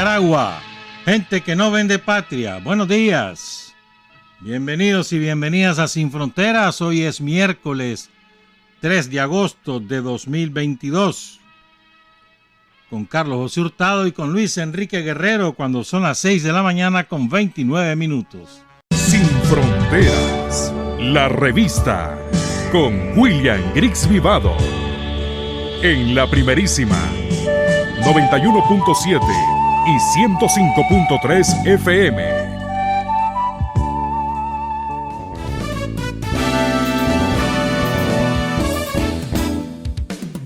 Nicaragua, gente que no vende patria, buenos días. Bienvenidos y bienvenidas a Sin Fronteras. Hoy es miércoles 3 de agosto de 2022. Con Carlos José Hurtado y con Luis Enrique Guerrero cuando son las 6 de la mañana con 29 minutos. Sin Fronteras, la revista con William Griggs Vivado. En la primerísima 91.7 y 105.3 FM.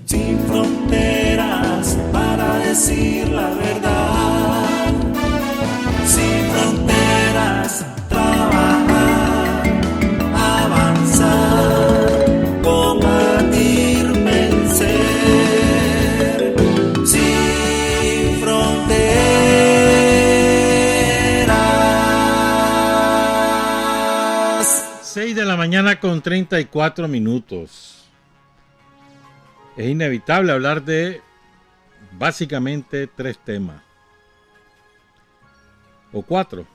Sin fronteras para decir la verdad. Sin fronteras, trabajar, avanzar, combatir, vencer. Sin fronteras. 6 de la mañana con 34 minutos. Es inevitable hablar de básicamente 3 temas. O 4,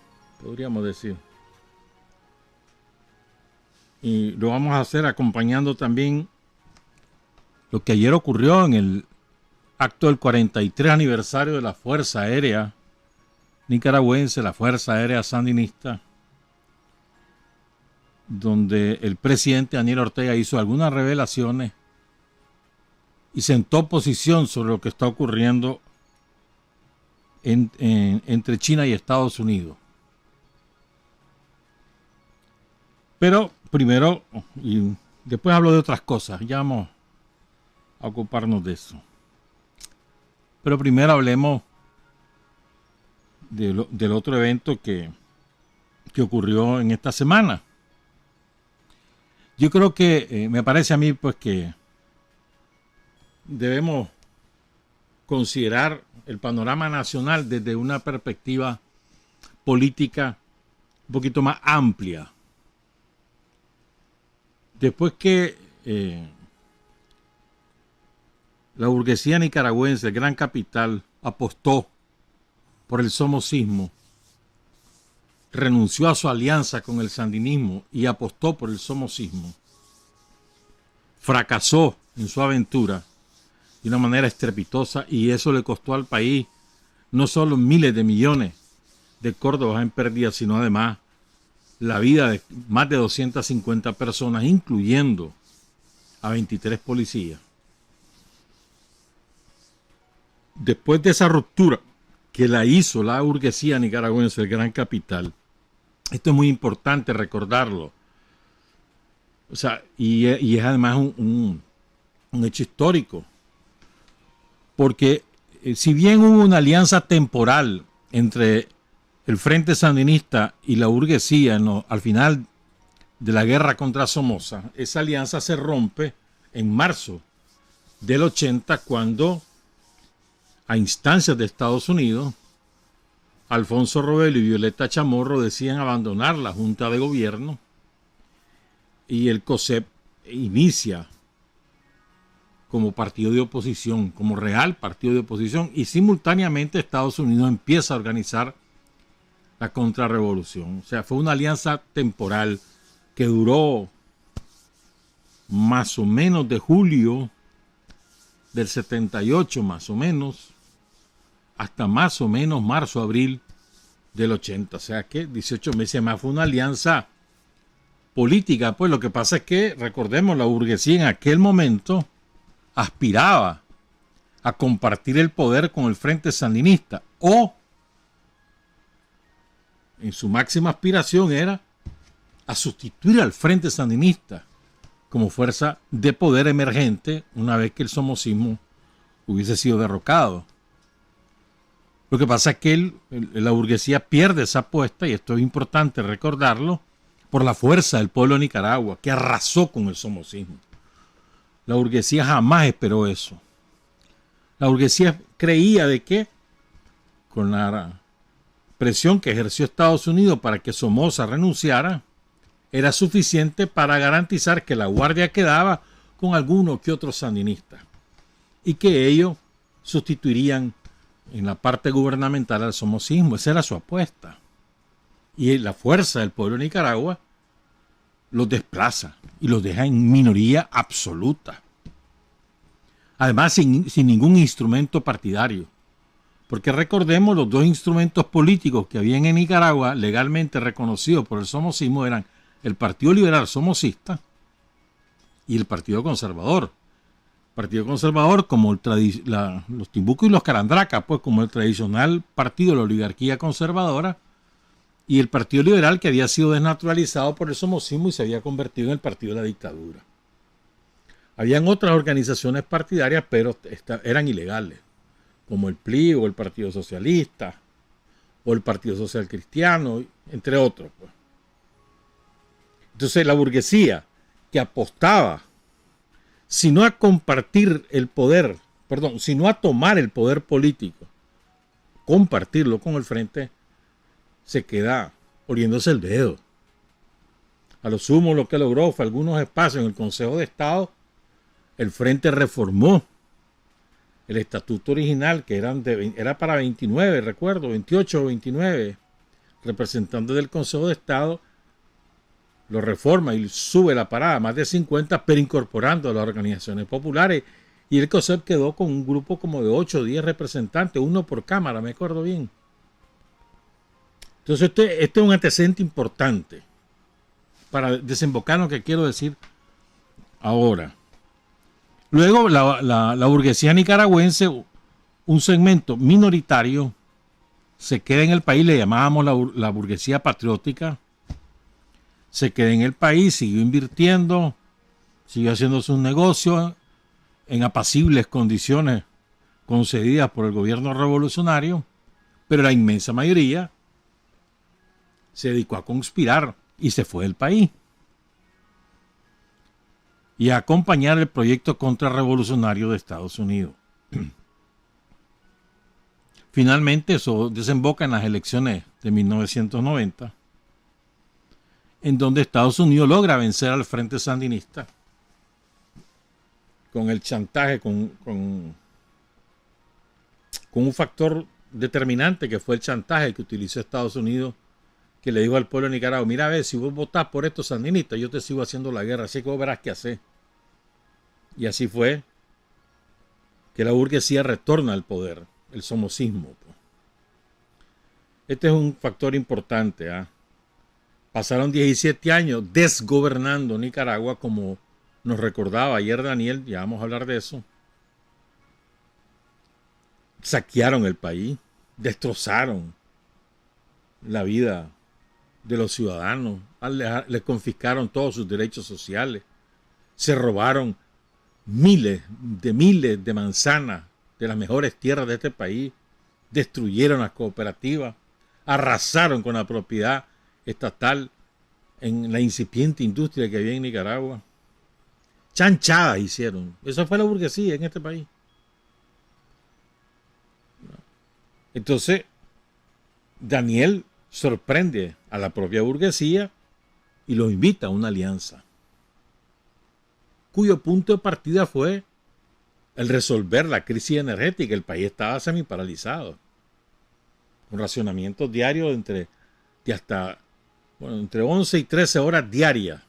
podríamos decir. Y lo vamos a hacer acompañando también lo que ayer ocurrió en el acto del 43 aniversario de la Fuerza Aérea Nicaragüense, la Fuerza Aérea Sandinista, donde el presidente Daniel Ortega hizo algunas revelaciones y sentó posición sobre lo que está ocurriendo entre China y Estados Unidos. Pero primero, y después hablo de otras cosas, ya vamos a ocuparnos de eso. Pero primero hablemos del otro evento que ocurrió en esta semana. Yo creo que, me parece a mí, pues que debemos considerar el panorama nacional desde una perspectiva política un poquito más amplia. Después que la burguesía nicaragüense, el gran capital, apostó por el somocismo, renunció a su alianza con el sandinismo y apostó por el somocismo, fracasó en su aventura de una manera estrepitosa, y eso le costó al país no solo miles de millones de córdobas en pérdida, sino además la vida de más de 250 personas, incluyendo a 23 policías. Después de esa ruptura que la hizo la burguesía nicaragüense, el gran capital, esto es muy importante recordarlo. O sea, y es además un hecho histórico. Porque si bien hubo una alianza temporal entre el Frente Sandinista y la burguesía al final de la guerra contra Somoza, esa alianza se rompe en marzo del 80, cuando, a instancias de Estados Unidos, Alfonso Robelo y Violeta Chamorro deciden abandonar la Junta de Gobierno y el COSEP inicia como partido de oposición, como real partido de oposición, y simultáneamente Estados Unidos empieza a organizar la contrarrevolución. O sea, fue una alianza temporal que duró más o menos de julio del 78, más o menos, hasta más o menos marzo, abril del 80. O sea que 18 meses más. Fue una alianza política. Pues lo que pasa es que, recordemos, la burguesía en aquel momento aspiraba a compartir el poder con el Frente Sandinista, o en su máxima aspiración era a sustituir al Frente Sandinista como fuerza de poder emergente una vez que el somocismo hubiese sido derrocado. Lo que pasa es que la burguesía pierde esa apuesta, y esto es importante recordarlo, por la fuerza del pueblo de Nicaragua, que arrasó con el somocismo. La burguesía jamás esperó eso. La burguesía creía de que con la presión que ejerció Estados Unidos para que Somoza renunciara, era suficiente para garantizar que la guardia quedaba con alguno que otro sandinista, y que ellos sustituirían en la parte gubernamental al somocismo. Esa era su apuesta. Y la fuerza del pueblo de Nicaragua los desplaza y los deja en minoría absoluta. Además, sin ningún instrumento partidario. Porque recordemos, los dos instrumentos políticos que habían en Nicaragua legalmente reconocidos por el somocismo eran el Partido Liberal Somocista y el Partido Conservador. Partido Conservador como los Timbuco y los Carandraca, pues como el tradicional partido de la oligarquía conservadora, y el Partido Liberal, que había sido desnaturalizado por el somocismo y se había convertido en el partido de la dictadura. Habían otras organizaciones partidarias, pero eran ilegales, como el PLI o el Partido Socialista o el Partido Social Cristiano, entre otros, pues. Entonces la burguesía que apostaba, si no a compartir el poder, sino a tomar el poder político, compartirlo con el frente, se queda oliéndose el dedo. A lo sumo lo que logró fue algunos espacios en el Consejo de Estado. El frente reformó el estatuto original, que era para 29, recuerdo, 28 o 29 representantes del Consejo de Estado. Lo reforma y sube la parada a más de 50, pero incorporando a las organizaciones populares. Y el COSEP quedó con un grupo como de 8 o 10 representantes, uno por cámara, me acuerdo bien. Entonces este es un antecedente importante para desembocar lo que quiero decir ahora. Luego la burguesía nicaragüense, un segmento minoritario, se queda en el país, le llamábamos la burguesía patriótica. Se quedó en el país, siguió invirtiendo, siguió haciendo sus negocios en apacibles condiciones concedidas por el gobierno revolucionario, pero la inmensa mayoría se dedicó a conspirar y se fue del país y a acompañar el proyecto contrarrevolucionario de Estados Unidos. Finalmente eso desemboca en las elecciones de 1990, en donde Estados Unidos logra vencer al Frente Sandinista con el chantaje, con un factor determinante que fue el chantaje que utilizó Estados Unidos, que le dijo al pueblo de Nicaragua: mira, a ver, si vos votás por estos sandinistas, yo te sigo haciendo la guerra, así que vos verás qué hacer. Y así fue que la burguesía retorna al poder, el somocismo. Este es un factor importante, ¿ah? Pasaron 17 años desgobernando Nicaragua, como nos recordaba ayer Daniel, ya vamos a hablar de eso. Saquearon el país, destrozaron la vida de los ciudadanos, les confiscaron todos sus derechos sociales, se robaron miles de manzanas de las mejores tierras de este país, destruyeron las cooperativas, arrasaron con la propiedad estatal en la incipiente industria que había en Nicaragua. Chanchadas hicieron. Eso fue la burguesía en este país. Entonces, Daniel sorprende a la propia burguesía y los invita a una alianza, cuyo punto de partida fue el resolver la crisis energética. El país estaba semiparalizado, con racionamientos diarios entre 11 y 13 horas diarias,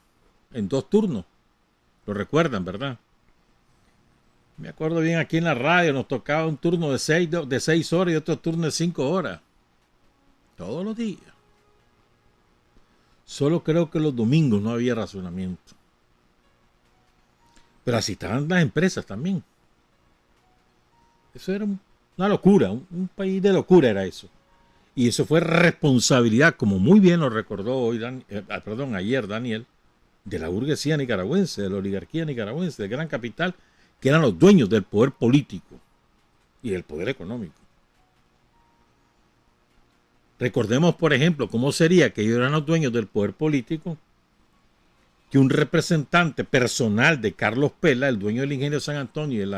en 2 turnos. Lo recuerdan, ¿verdad? Me acuerdo bien, aquí en la radio nos tocaba un turno de 6 horas y otro turno de 5 horas. Todos los días. Solo creo que los domingos no había racionamiento. Pero así estaban las empresas también. Eso era una locura, un país de locura era eso. Y eso fue responsabilidad, como muy bien lo recordó ayer Daniel, de la burguesía nicaragüense, de la oligarquía nicaragüense, del gran capital, que eran los dueños del poder político y del poder económico. Recordemos, por ejemplo, cómo sería que ellos eran los dueños del poder político, que un representante personal de Carlos Pela, el dueño del Ingenio San Antonio y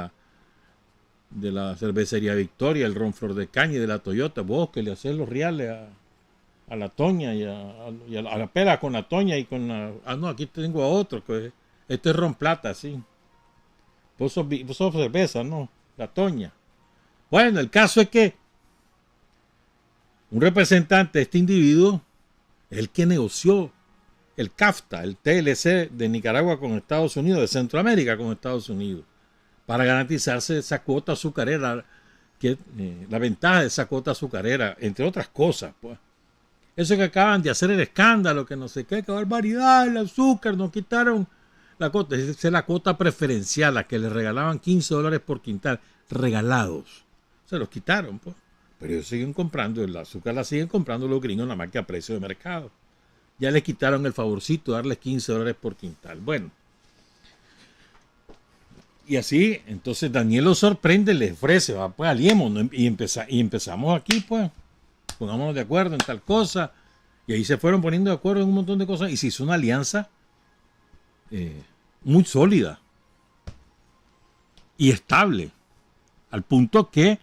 de la cervecería Victoria, el Ron Flor de Caña y de la Toyota, vos que le hacés los reales a la Toña y a la Pela con la Toña y con la... Ah, no, aquí tengo a otro, que esto es Ron Plata, sí. Vos sos cerveza, ¿no? La Toña. Bueno, el caso es que un representante de este individuo es el que negoció el CAFTA, el TLC de Nicaragua con Estados Unidos, de Centroamérica con Estados Unidos, para garantizarse esa cuota azucarera, la ventaja de esa cuota azucarera, entre otras cosas, pues. Eso que acaban de hacer el escándalo, que no sé qué barbaridad, el azúcar, nos quitaron la cuota. Esa es la cuota preferencial, a que le regalaban $15 por quintal, regalados. Se los quitaron, pues. Pero ellos siguen comprando, el azúcar la siguen comprando los gringos nada más que a precio de mercado. Ya les quitaron el favorcito de darles $15 por quintal. Bueno. Y así, entonces Daniel lo sorprende, le ofrece, va, pues aliémonos, y empezamos aquí, pues. Pongámonos de acuerdo en tal cosa. Y ahí se fueron poniendo de acuerdo en un montón de cosas y se hizo una alianza muy sólida y estable, al punto que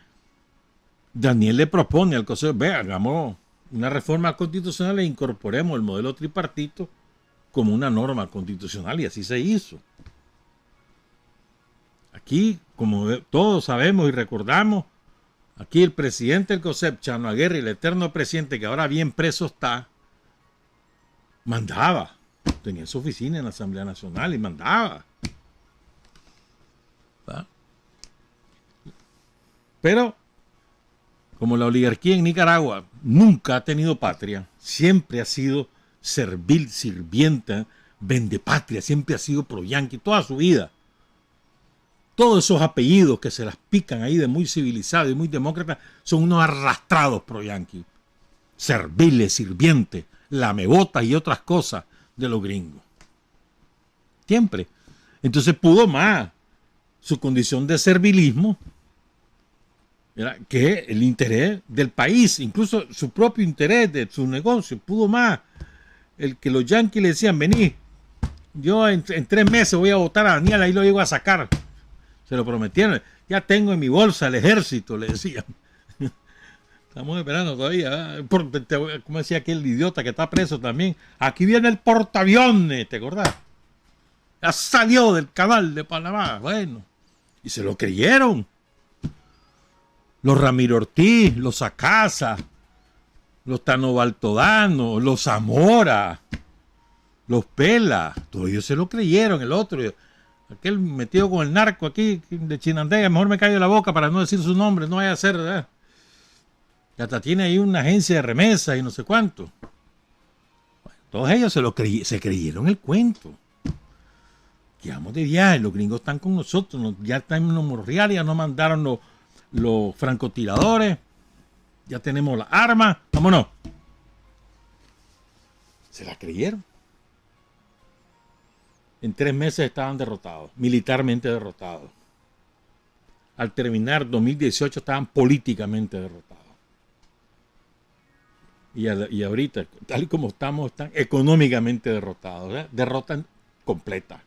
Daniel le propone al Consejo, hagamos una reforma constitucional e incorporemos el modelo tripartito como una norma constitucional, y así se hizo. Aquí, como todos sabemos y recordamos, aquí el presidente del COSEP, Chano Aguirre, el eterno presidente que ahora bien preso está, mandaba. Tenía su oficina en la Asamblea Nacional y mandaba. ¿Va? Pero, como la oligarquía en Nicaragua nunca ha tenido patria, siempre ha sido servil, sirvienta, vendepatria, siempre ha sido pro-yanqui toda su vida. Todos esos apellidos que se las pican ahí de muy civilizado y muy demócrata son unos arrastrados pro-yanqui. Serviles, sirvientes, lamebotas y otras cosas de los gringos. Siempre. Entonces pudo más su condición de servilismo, ¿verdad?, que el interés del país, incluso su propio interés de su negocio. Pudo más el que los yanquis le decían, vení, yo en 3 meses voy a votar a Daniel, ahí lo llego a sacar. Se lo prometieron. Ya tengo en mi bolsa el ejército, le decían. Estamos esperando todavía. Como decía aquel idiota que está preso también. Aquí viene el portaaviones, ¿te acordás? Ya salió del canal de Panamá. Bueno. Y se lo creyeron. Los Ramiro Ortiz, los Sacasa, los Tano Baltodano, los Zamora, los Pela. Todos ellos se lo creyeron. El otro, aquel metido con el narco aquí de Chinandega, mejor me callo la boca para no decir su nombre, no vaya a ser, ¿verdad? Y hasta tiene ahí una agencia de remesas y no sé cuánto. Bueno, todos ellos se creyeron el cuento. Quedamos de viaje, los gringos están con nosotros, ya están en los Monreal, ya nos mandaron los francotiradores, ya tenemos las armas, vámonos. Se la creyeron. En 3 meses estaban derrotados, militarmente derrotados. Al terminar 2018 estaban políticamente derrotados. Y ahorita, tal y como estamos, están económicamente derrotados, ¿eh? Derrotan completa.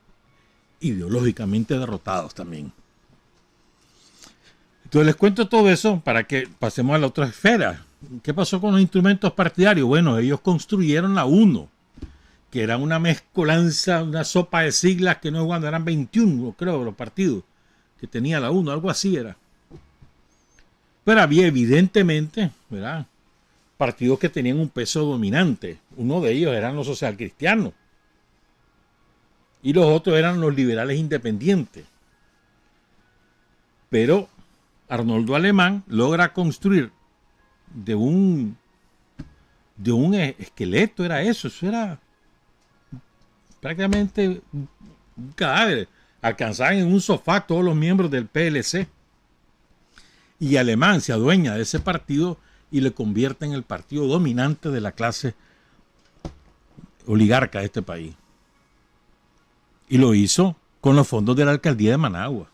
Ideológicamente derrotados también. Entonces les cuento todo eso para que pasemos a la otra esfera. ¿Qué pasó con los instrumentos partidarios? Bueno, ellos construyeron la UNO, que era una mezcolanza, una sopa de siglas que no es cuando eran 21, creo, los partidos que tenía la UNO, algo así era. Pero había evidentemente, ¿verdad?, partidos que tenían un peso dominante. Uno de ellos eran los socialcristianos y los otros eran los liberales independientes. Pero Arnoldo Alemán logra construir de un esqueleto, eso era prácticamente un cadáver. Alcanzaban en un sofá todos los miembros del PLC. Y Alemán se adueña de ese partido y le convierte en el partido dominante de la clase oligarca de este país. Y lo hizo con los fondos de la alcaldía de Managua,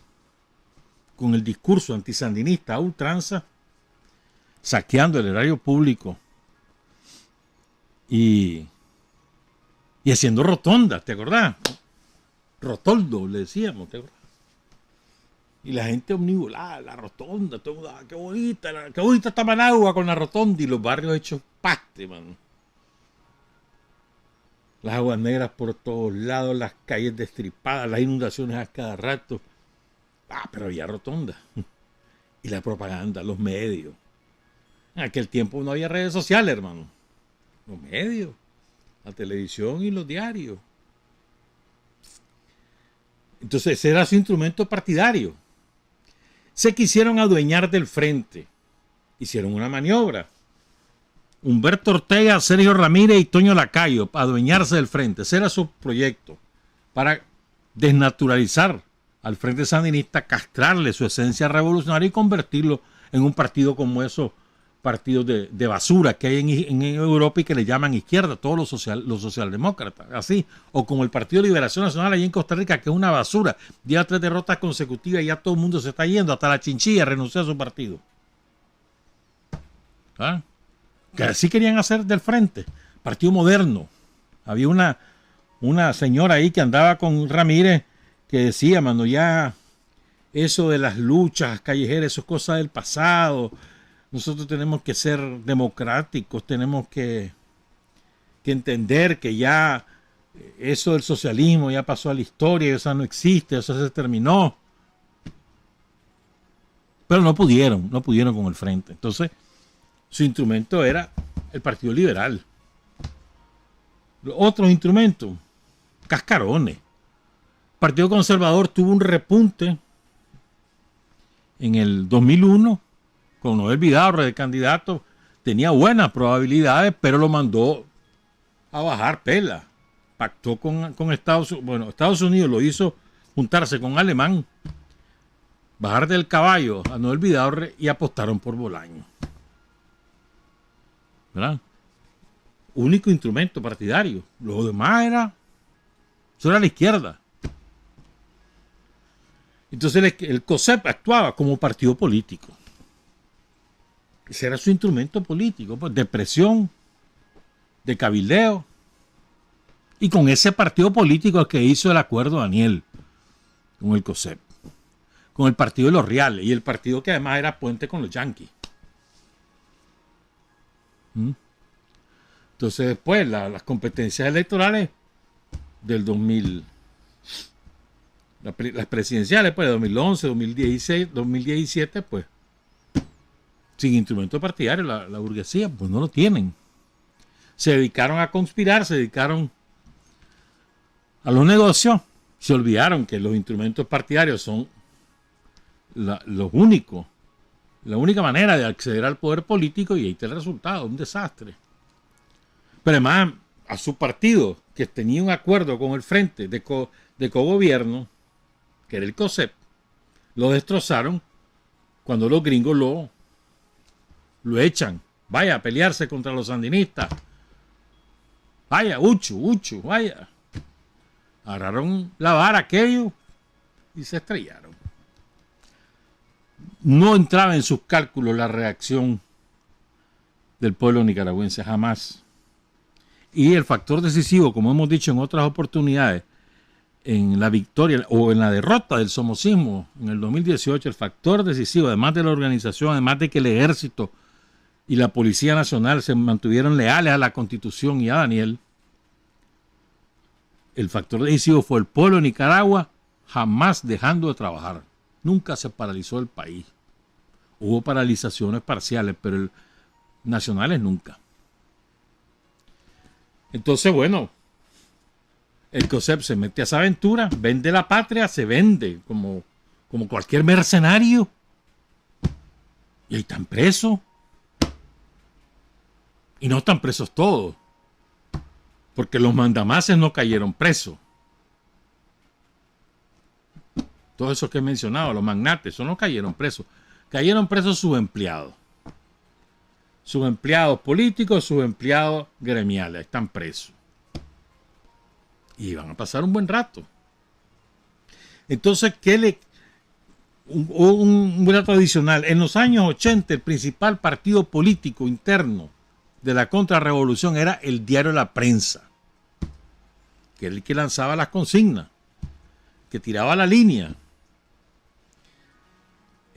con el discurso antisandinista a ultranza, saqueando el erario público y haciendo rotondas, ¿te acordás? Rotoldo, le decíamos, ¿te acordás? Y la gente omnibulada, la rotonda, todo, qué bonita está Managua con la rotonda, y los barrios hechos paste, man. Las aguas negras por todos lados, las calles destripadas, las inundaciones a cada rato. Pero había rotonda. Y la propaganda, los medios. En aquel tiempo no había redes sociales, hermano. Los medios, la televisión y los diarios. Entonces ese era su instrumento partidario. Se quisieron adueñar del frente. Hicieron una maniobra. Humberto Ortega, Sergio Ramírez y Toño Lacayo, para adueñarse del frente. Ese era su proyecto, para desnaturalizar al Frente Sandinista, castrarle su esencia revolucionaria y convertirlo en un partido como esos partidos de basura que hay en Europa y que le llaman izquierda, todos los socialdemócratas, así, o como el Partido de Liberación Nacional allí en Costa Rica, que es una basura, lleva 3 derrotas consecutivas y ya todo el mundo se está yendo, hasta la chinchilla renunció a su partido. ¿Ah? Que así querían hacer del frente, partido moderno. Había una señora ahí que andaba con Ramírez que decía, mano, ya eso de las luchas callejeras, eso es cosa del pasado. Nosotros tenemos que ser democráticos, tenemos que entender que ya eso del socialismo ya pasó a la historia, eso no existe, eso se terminó. Pero no pudieron con el frente. Entonces, su instrumento era el Partido Liberal. Otros instrumentos, cascarones. El Partido Conservador tuvo un repunte en el 2001 con Noel Vidaurre de candidato. Tenía buenas probabilidades, pero lo mandó a bajar pela. Pactó con Estados Unidos. Bueno, Estados Unidos lo hizo juntarse con Alemán, bajar del caballo a Noel Vidaurre y apostaron por Bolaño. ¿Verdad? Único instrumento partidario. Lo demás eso era la izquierda. Entonces el COSEP actuaba como partido político. Ese era su instrumento político, pues, de presión, de cabildeo. Y con ese partido político es que hizo el acuerdo Daniel con el COSEP, con el partido de los Reales y el partido que además era puente con los Yankees. Entonces después las competencias electorales del 2000, las presidenciales pues de 2011, 2016, 2017, pues sin instrumento partidario la burguesía pues no lo tienen. Se dedicaron a conspirar, se dedicaron a los negocios, se olvidaron que los instrumentos partidarios son los únicos, la única manera de acceder al poder político, y ahí está el resultado, un desastre. Pero además a su partido, que tenía un acuerdo con el Frente de cogobierno, que era el COSEP, lo destrozaron cuando los gringos lo echan. Vaya a pelearse contra los sandinistas. Vaya, Uchu, vaya. Agarraron la vara aquello y se estrellaron. No entraba en sus cálculos la reacción del pueblo nicaragüense, jamás. Y el factor decisivo, como hemos dicho en otras oportunidades, en la victoria o en la derrota del somocismo en el 2018, el factor decisivo, además de la organización, además de que el ejército y la Policía Nacional se mantuvieron leales a la Constitución y a Daniel, el factor decisivo fue el pueblo de Nicaragua jamás dejando de trabajar. Nunca se paralizó el país. Hubo paralizaciones parciales, pero nacionales nunca. Entonces, bueno, el COSEP se mete a esa aventura, vende la patria, se vende como cualquier mercenario. Y ahí están presos. Y no están presos todos, porque los mandamases no cayeron presos. Todos esos que he mencionado, los magnates, esos no cayeron presos. Cayeron presos sus empleados. Sus empleados políticos, sus empleados gremiales, están presos. Y van a pasar un buen rato. Entonces, un dato adicional. En los años 80, el principal partido político interno de la contrarrevolución era el diario La Prensa, que era el que lanzaba las consignas, que tiraba la línea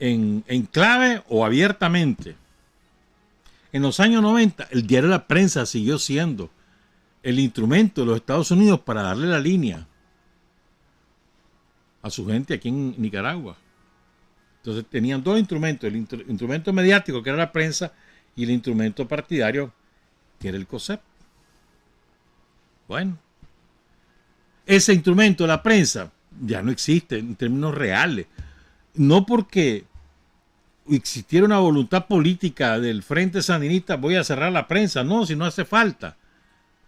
en clave o abiertamente. En los años 90, el diario La Prensa siguió siendo el instrumento de los Estados Unidos para darle la línea a su gente aquí en Nicaragua. Entonces tenían dos instrumentos, el instrumento mediático, que era la prensa, y el instrumento partidario, que era el COSEP. Bueno, ese instrumento, la prensa, ya no existe en términos reales. No porque existiera una voluntad política del Frente Sandinista, voy a cerrar la prensa. No, si no hace falta.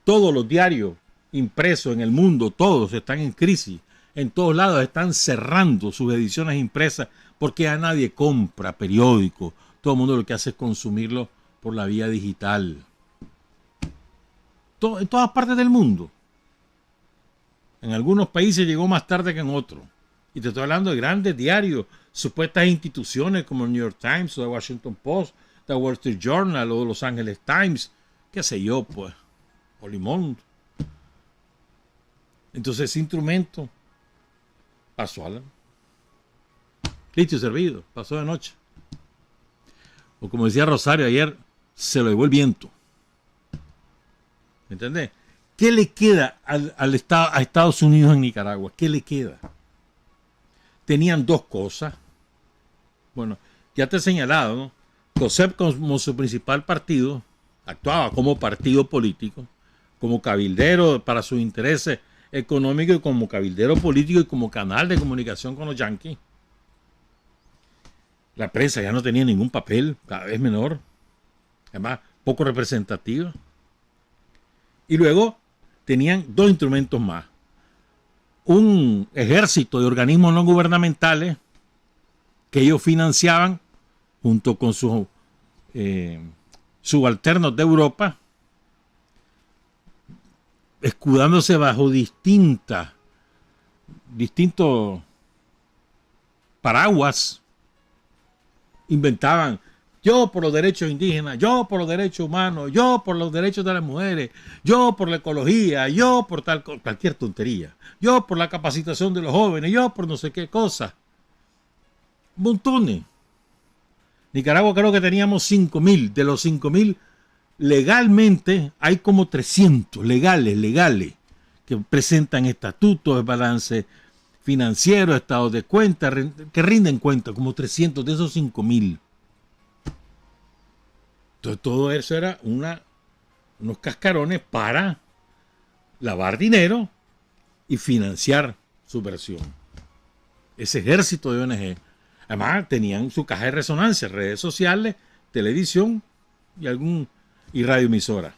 Todos los diarios impresos en el mundo, todos están en crisis. En todos lados están cerrando sus ediciones impresas porque a nadie compra periódicos. Todo el mundo lo que hace es consumirlo por la vía digital. En todas partes del mundo. En algunos países llegó más tarde que en otros. Y te estoy hablando de grandes diarios, supuestas instituciones como el New York Times, o el Washington Post, el Wall Street Journal, o Los Angeles Times, qué sé yo, pues, o Le Monde. Entonces ese instrumento pasó a la... listo y servido, pasó de noche. O como decía Rosario ayer, se lo llevó el viento. ¿Me entendés? ¿Qué le queda a Estados Unidos en Nicaragua? ¿Qué le queda? Tenían dos cosas. Bueno, ya te he señalado, ¿no? COSEP como su principal partido, actuaba como partido político, como cabildero para sus intereses económicos y como cabildero político y como canal de comunicación con los yanquis. La prensa ya no tenía ningún papel, cada vez menor, además poco representativa. Y luego tenían dos instrumentos más. Un ejército de organismos no gubernamentales que ellos financiaban junto con sus subalternos de Europa, escudándose bajo distintos paraguas. Inventaban: yo por los derechos indígenas, yo por los derechos humanos, yo por los derechos de las mujeres, yo por la ecología, yo por cualquier tontería, yo por la capacitación de los jóvenes, yo por no sé qué cosa. Montones. Nicaragua creo que teníamos 5.000. De los 5.000, legalmente hay como 300 legales, que presentan estatutos, balance financiero, estados de cuenta, que rinden cuenta, como 300 de esos 5.000. Entonces todo eso era unos cascarones para lavar dinero y financiar su versión. Ese ejército de ONG. Además tenían su caja de resonancia, redes sociales, televisión y radioemisora.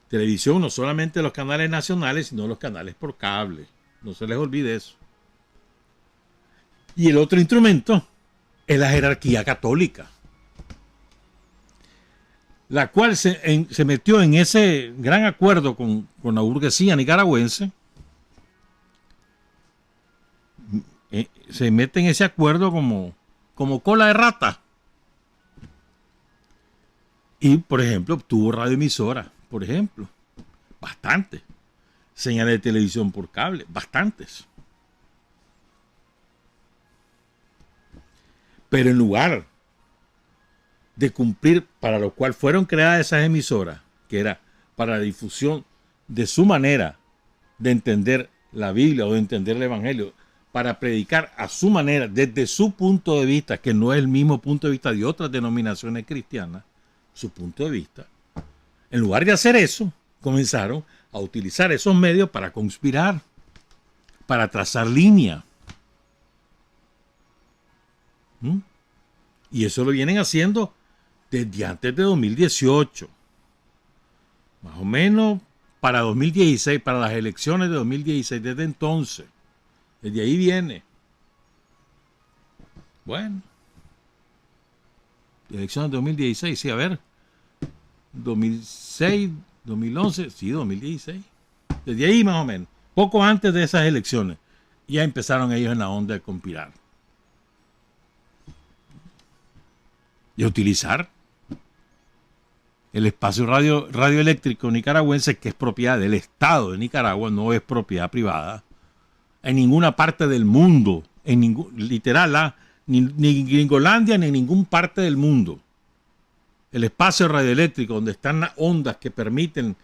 Televisión, no solamente los canales nacionales, sino los canales por cable. No se les olvide eso. Y el otro instrumento es la jerarquía católica, la cual se metió en ese gran acuerdo con la burguesía nicaragüense. Se mete en ese acuerdo como cola de rata. Y, por ejemplo, obtuvo radioemisora, por ejemplo. Bastantes. Señales de televisión por cable, bastantes. Pero en lugar de cumplir para lo cual fueron creadas esas emisoras, que era para la difusión de su manera de entender la Biblia o de entender el Evangelio, para predicar a su manera, desde su punto de vista, que no es el mismo punto de vista de otras denominaciones cristianas, su punto de vista. En lugar de hacer eso, comenzaron a utilizar esos medios para conspirar, para trazar línea. Y eso lo vienen haciendo desde antes de 2018. Más o menos para 2016, para las elecciones de 2016, desde entonces. Desde ahí viene. Bueno. Elecciones de 2016, sí, a ver. 2006, 2011, sí, 2016. Desde ahí más o menos. Poco antes de esas elecciones. Ya empezaron ellos en la onda de conspirar. Y a utilizar el espacio radioeléctrico nicaragüense, que es propiedad del Estado de Nicaragua, no es propiedad privada. En ninguna parte del mundo, literal, ni Gringolandia, ni en ninguna parte del mundo. El espacio radioeléctrico, donde están las ondas que permiten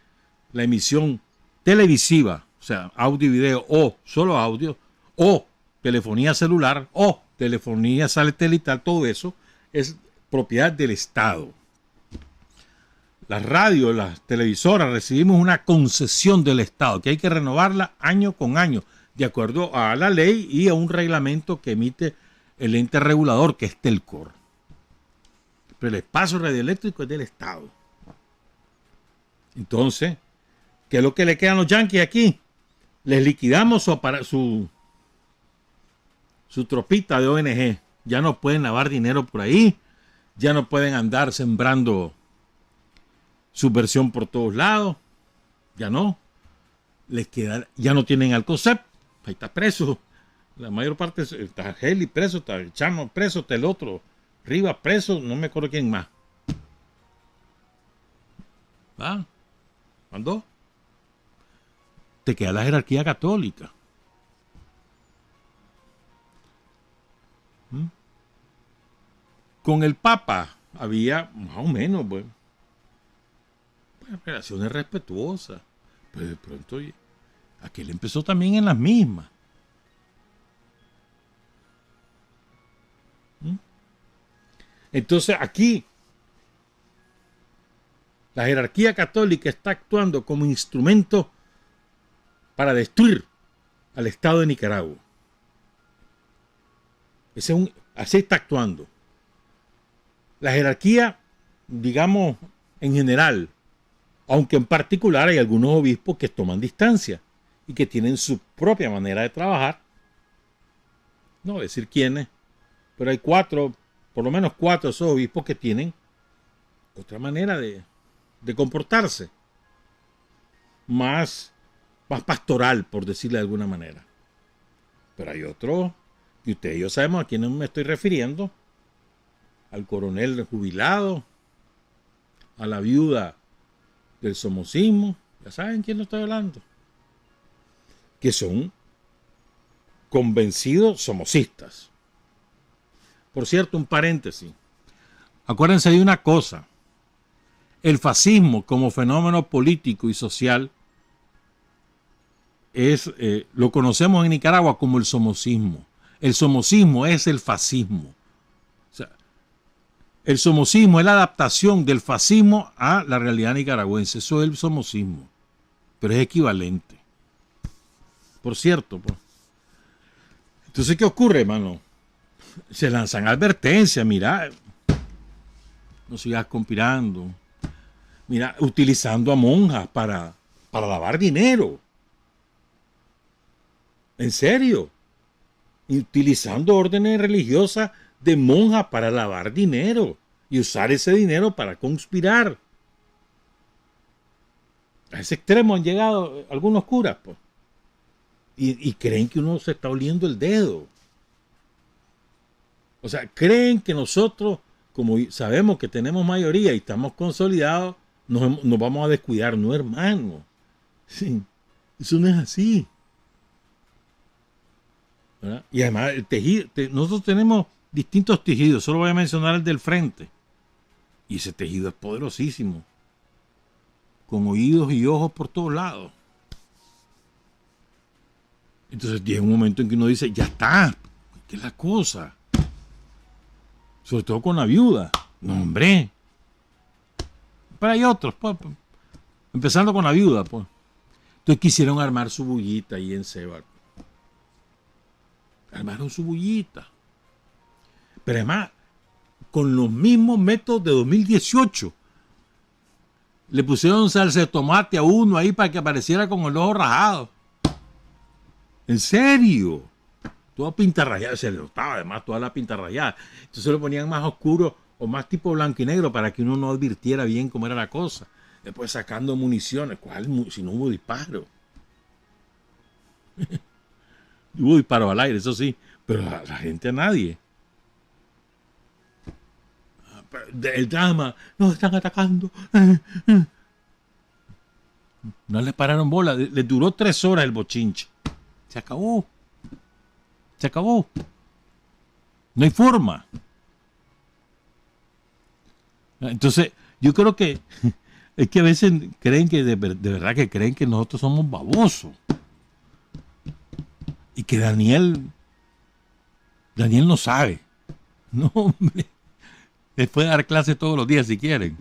la emisión televisiva, o sea, audio y video, o solo audio, o telefonía celular, o telefonía satelital, todo eso es propiedad del Estado. Las radios, las televisoras recibimos una concesión del Estado que hay que renovarla año con año, de acuerdo a la ley y a un reglamento que emite el ente regulador, que es Telcor. Pero el espacio radioeléctrico es del Estado. Entonces, ¿qué es lo que le quedan a los yanquis aquí? Les liquidamos su tropita de ONG. Ya no pueden lavar dinero por ahí. Ya no pueden andar sembrando subversión por todos lados. Ya no. Les queda, ya no tienen Alcocep. Ahí está preso. La mayor parte está Heli preso, está el Chano preso, está el otro. Rivas preso, no me acuerdo quién más. ¿Ah? ¿Mandó? Te queda la jerarquía católica. Con el Papa había más o menos, bueno, relaciones respetuosas. Pero de pronto aquel empezó también en las mismas. Entonces aquí la jerarquía católica está actuando como instrumento para destruir al Estado de Nicaragua. Así está actuando. La jerarquía, digamos, en general, aunque en particular hay algunos obispos que toman distancia y que tienen su propia manera de trabajar. No voy a decir quiénes, pero hay por lo menos cuatro de esos obispos que tienen otra manera de comportarse. Más pastoral, por decirle de alguna manera. Pero hay otros, y ustedes y yo sabemos a quiénes me estoy refiriendo. Al coronel jubilado, a la viuda del somocismo, ya saben quién lo estoy hablando, que son convencidos somocistas. Por cierto, un paréntesis, acuérdense de una cosa: el fascismo como fenómeno político y social lo conocemos en Nicaragua como el somocismo. El somocismo es el fascismo. El somocismo es la adaptación del fascismo a la realidad nicaragüense. Eso es el somocismo. Pero es equivalente. Por cierto. Pues. Entonces, ¿qué ocurre, hermano? Se lanzan advertencias. Mira, no sigas conspirando. Mira, utilizando a monjas para lavar dinero. ¿En serio? Utilizando órdenes religiosas de monjas para lavar dinero y usar ese dinero para conspirar. A ese extremo han llegado algunos curas, pues. Y creen que uno se está oliendo el dedo. O sea, creen que nosotros, como sabemos que tenemos mayoría y estamos consolidados, nos vamos a descuidar. No, hermano. Sí, eso no es así. ¿Verdad? Y además, el tejido, nosotros tenemos distintos tejidos, solo voy a mencionar el del frente. Y ese tejido es poderosísimo. Con oídos y ojos por todos lados. Entonces llega un momento en que uno dice, ya está, ¿qué es la cosa? Sobre todo con la viuda. No, hombre. Pero hay otros, pues. Empezando con la viuda, pues. Entonces quisieron armar su bullita ahí en Ceiba. Armaron su bullita. Pero además, con los mismos métodos de 2018. Le pusieron salsa de tomate a uno ahí para que apareciera con el ojo rajado. ¿En serio? Toda pinta rayada. Se le notaba además toda la pinta rayada. Entonces lo ponían más oscuro o más tipo blanco y negro para que uno no advirtiera bien cómo era la cosa. Después sacando municiones. ¿Cuál? Si no hubo disparo. Hubo disparo al aire, eso sí. Pero la gente a nadie. El drama, nos están atacando. No le pararon bola, le duró 3 horas el bochinche. Se acabó. Se acabó. No hay forma. Entonces, yo creo que es que a veces creen que de verdad que creen que nosotros somos babosos. Y que Daniel no sabe. No, hombre. Les puede dar clases todos los días si quieren.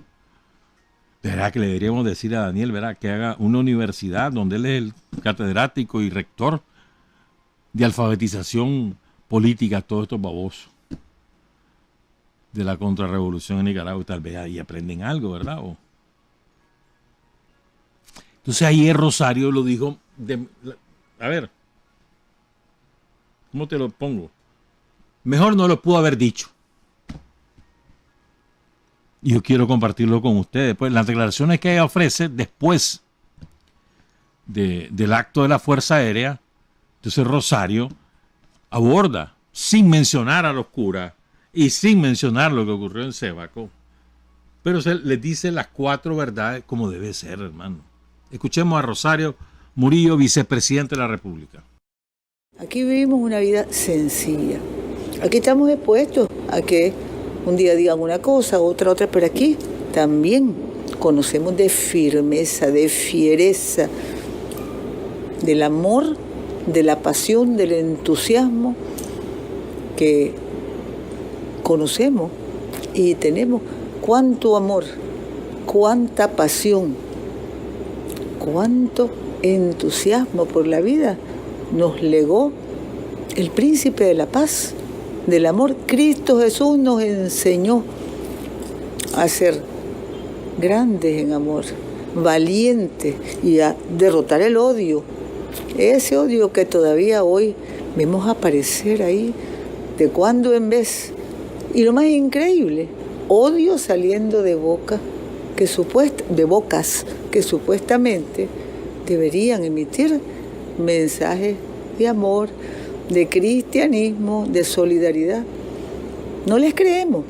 ¿Verdad que le deberíamos decir a Daniel, verdad, que haga una universidad donde él es el catedrático y rector de alfabetización política a todos estos babosos de la contrarrevolución en Nicaragua? Tal vez ahí aprenden algo, ¿verdad? Entonces ayer Rosario lo dijo, a ver, ¿cómo te lo pongo? Mejor no lo pudo haber dicho. Y yo quiero compartirlo con ustedes. Pues las declaraciones que ella ofrece después del acto de la Fuerza Aérea, entonces Rosario aborda, sin mencionar a los curas y sin mencionar lo que ocurrió en Sébaco, pero se les dice las 4 verdades como debe ser, hermano. Escuchemos a Rosario Murillo, vicepresidente de la República. Aquí vivimos una vida sencilla. Aquí estamos expuestos a que un día digan una cosa, otra, pero aquí también conocemos de firmeza, de fiereza, del amor, de la pasión, del entusiasmo que conocemos y tenemos. Cuánto amor, cuánta pasión, cuánto entusiasmo por la vida nos legó el príncipe de la paz, del amor. Cristo Jesús nos enseñó a ser grandes en amor, valientes y a derrotar el odio. Ese odio que todavía hoy vemos aparecer ahí de cuando en vez. Y lo más increíble, odio saliendo de bocas que supuestamente deberían emitir mensajes de amor, de cristianismo, de solidaridad. No les creemos,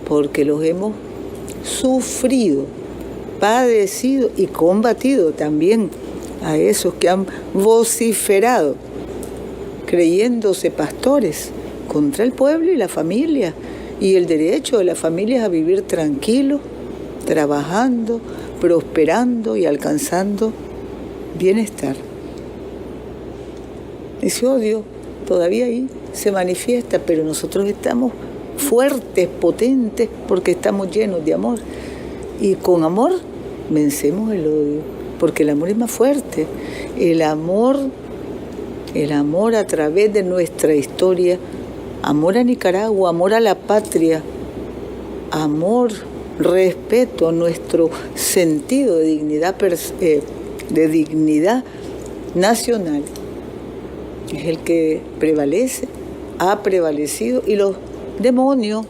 porque los hemos sufrido, padecido y combatido también a esos que han vociferado, creyéndose pastores contra el pueblo y la familia, y el derecho de las familias a vivir tranquilos, trabajando, prosperando y alcanzando bienestar. Ese odio todavía ahí se manifiesta, pero nosotros estamos fuertes, potentes, porque estamos llenos de amor. Y con amor vencemos el odio, porque el amor es más fuerte. El amor a través de nuestra historia, amor a Nicaragua, amor a la patria, amor, respeto a nuestro sentido de dignidad nacional. Es el que prevalece, ha prevalecido, y los demonios,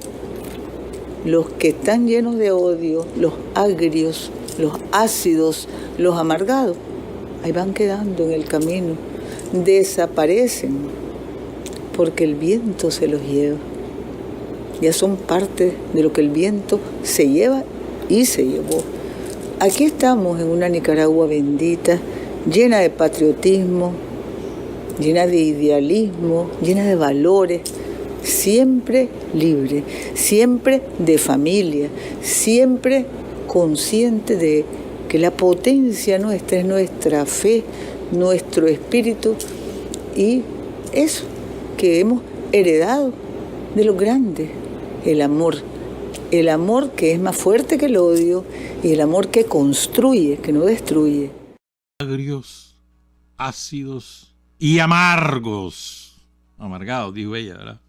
los que están llenos de odio, los agrios, los ácidos, los amargados, ahí van quedando en el camino, desaparecen, porque el viento se los lleva. Ya son parte de lo que el viento se lleva y se llevó. Aquí estamos en una Nicaragua bendita, llena de patriotismo, llena de idealismo, llena de valores, siempre libre, siempre de familia, siempre consciente de que la potencia nuestra es nuestra fe, nuestro espíritu y eso que hemos heredado de los grandes, el amor que es más fuerte que el odio y el amor que construye, que no destruye. Agrios, ácidos y amargados, dijo ella, ¿verdad?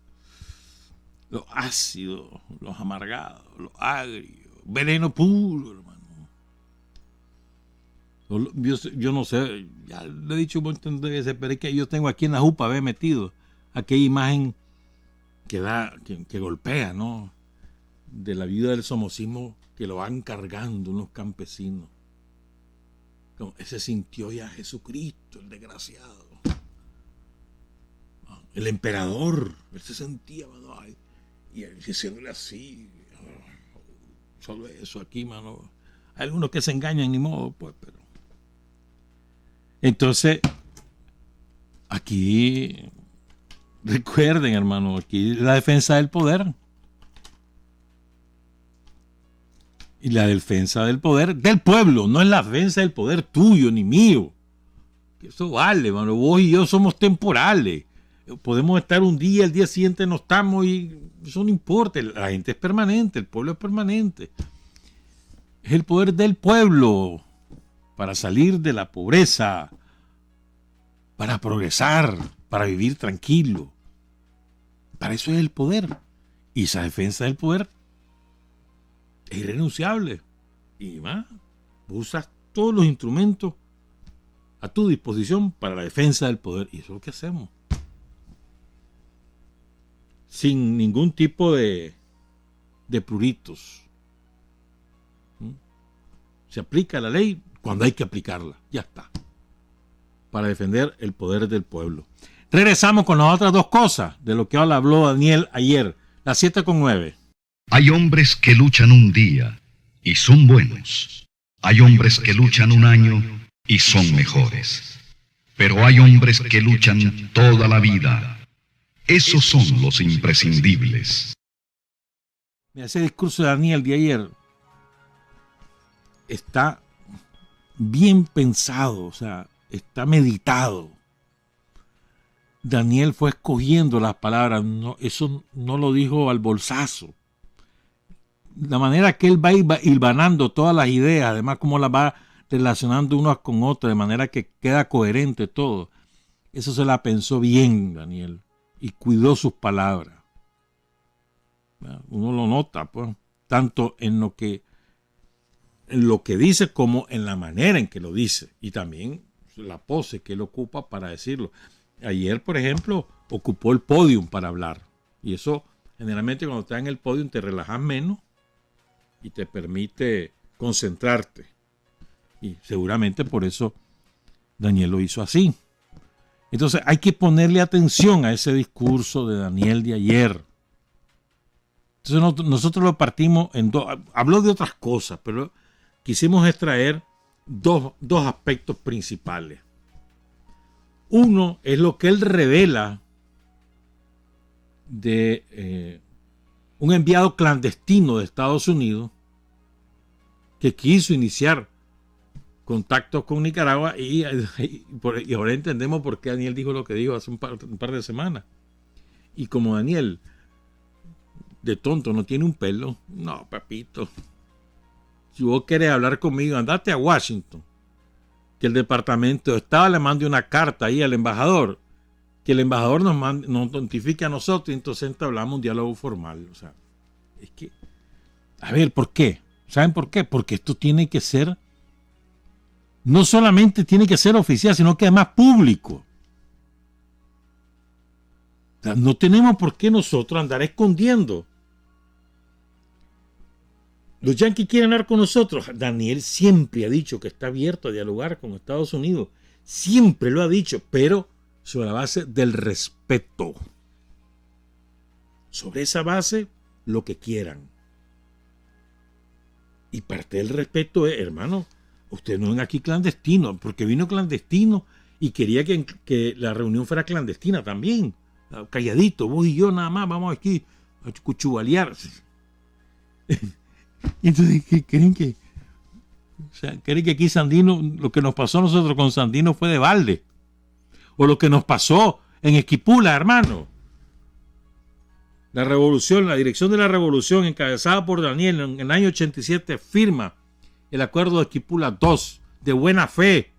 Los ácidos, los amargados, los agrios, veneno puro, hermano. Yo no sé, ya lo he dicho un montón de veces, pero es que yo tengo aquí en la jupa, metido aquella imagen que golpea, ¿no? De la vida del somocismo, que lo van cargando unos campesinos. Como ese sintió ya Jesucristo, el desgraciado. El emperador, él se sentía, mano, y diciéndole así, solo eso aquí, mano. Hay algunos que se engañan, ni modo, pues, pero. Entonces, aquí, recuerden, hermano, aquí la defensa del poder. Y la defensa del poder del pueblo, no es la defensa del poder tuyo ni mío. Eso vale, hermano. Vos y yo somos temporales. podemos estar un día, el día siguiente no estamos y eso no importa. La gente es permanente, el pueblo es permanente. Es el poder del pueblo para salir de la pobreza, para progresar, para vivir tranquilo. Para eso es el poder. Y esa defensa del poder es irrenunciable. Y más, usas todos los instrumentos a tu disposición para la defensa del poder. Y eso es lo que hacemos. Sin ningún tipo de pruritos. Se aplica la ley cuando hay que aplicarla. Ya está. Para defender el poder del pueblo. Regresamos con las otras dos cosas de lo que habló Daniel ayer. Las 7:09. Hay hombres que luchan un día y son buenos. Hay hombres que luchan un año y son mejores. Pero hay hombres que luchan toda la vida. Esos son los imprescindibles. Ese discurso de Daniel de ayer está bien pensado, o sea, está meditado. Daniel fue escogiendo las palabras, no, eso no lo dijo al bolsazo. La manera que él va hilvanando todas las ideas, además cómo las va relacionando unas con otras, de manera que queda coherente todo. Eso se la pensó bien Daniel y cuidó sus palabras. Uno lo nota, pues, tanto en lo que dice como en la manera en que lo dice y también la pose que él ocupa para decirlo. Ayer, por ejemplo, ocupó el podium para hablar y eso generalmente cuando estás en el podium te relajas menos y te permite concentrarte y seguramente por eso Daniel lo hizo así. Entonces hay que ponerle atención a ese discurso de Daniel de ayer. Entonces nosotros lo partimos en dos. Habló de otras cosas, pero quisimos extraer dos aspectos principales. Uno es lo que él revela de un enviado clandestino de Estados Unidos que quiso iniciar contactos con Nicaragua y ahora entendemos por qué Daniel dijo lo que dijo hace un par de semanas. Y como Daniel de tonto no tiene un pelo, no, papito. Si vos querés hablar conmigo, andate a Washington. Que el Departamento de Estado le mande una carta ahí al embajador. Que el embajador nos notifique a nosotros y entonces hablamos un diálogo formal. O sea, es que, a ver, ¿por qué? ¿Saben por qué? Porque esto tiene que ser, no solamente tiene que ser oficial, sino que además público. O sea, no tenemos por qué nosotros andar escondiendo. Los yanquis quieren hablar con nosotros. Daniel siempre ha dicho que está abierto a dialogar con Estados Unidos. Siempre lo ha dicho, pero sobre la base del respeto. Sobre esa base, lo que quieran. Y parte del respeto es, hermano, ustedes no ven aquí clandestino, porque vino clandestino y quería que la reunión fuera clandestina también. Calladito, vos y yo nada más, vamos aquí a cuchubalear. Y entonces, ¿qué creen que? O sea, ¿creen que aquí Sandino, lo que nos pasó a nosotros con Sandino fue de balde? O lo que nos pasó en Esquipula, hermano. La revolución, la dirección de la revolución encabezada por Daniel en el año 87 firma el acuerdo de Esquipula II de buena fe.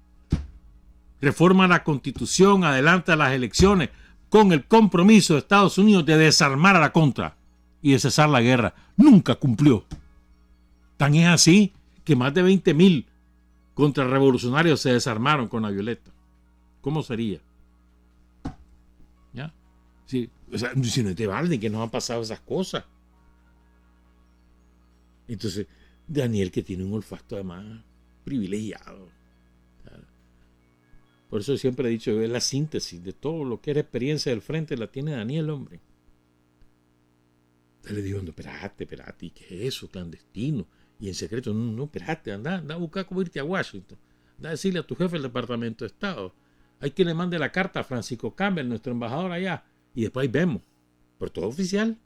Reforma la Constitución, adelanta las elecciones con el compromiso de Estados Unidos de desarmar a la contra y de cesar la guerra. Nunca cumplió. Tan es así que más de 20,000 contrarrevolucionarios se desarmaron con la Violeta. ¿Cómo sería? ¿Ya? Sí, o sea, si no es de balde que nos han pasado esas cosas. Entonces, Daniel que tiene un olfato además privilegiado. Por eso siempre he dicho, es la síntesis de todo lo que era experiencia del frente, la tiene Daniel, hombre. Entonces le digo, no, espérate, ¿qué es eso, clandestino? Y en secreto, no, espérate, anda a buscar cómo irte a Washington. Anda a decirle a tu jefe del Departamento de Estado. Hay que le mande la carta a Francisco Campbell, nuestro embajador allá. Y después ahí vemos. Pero todo oficial.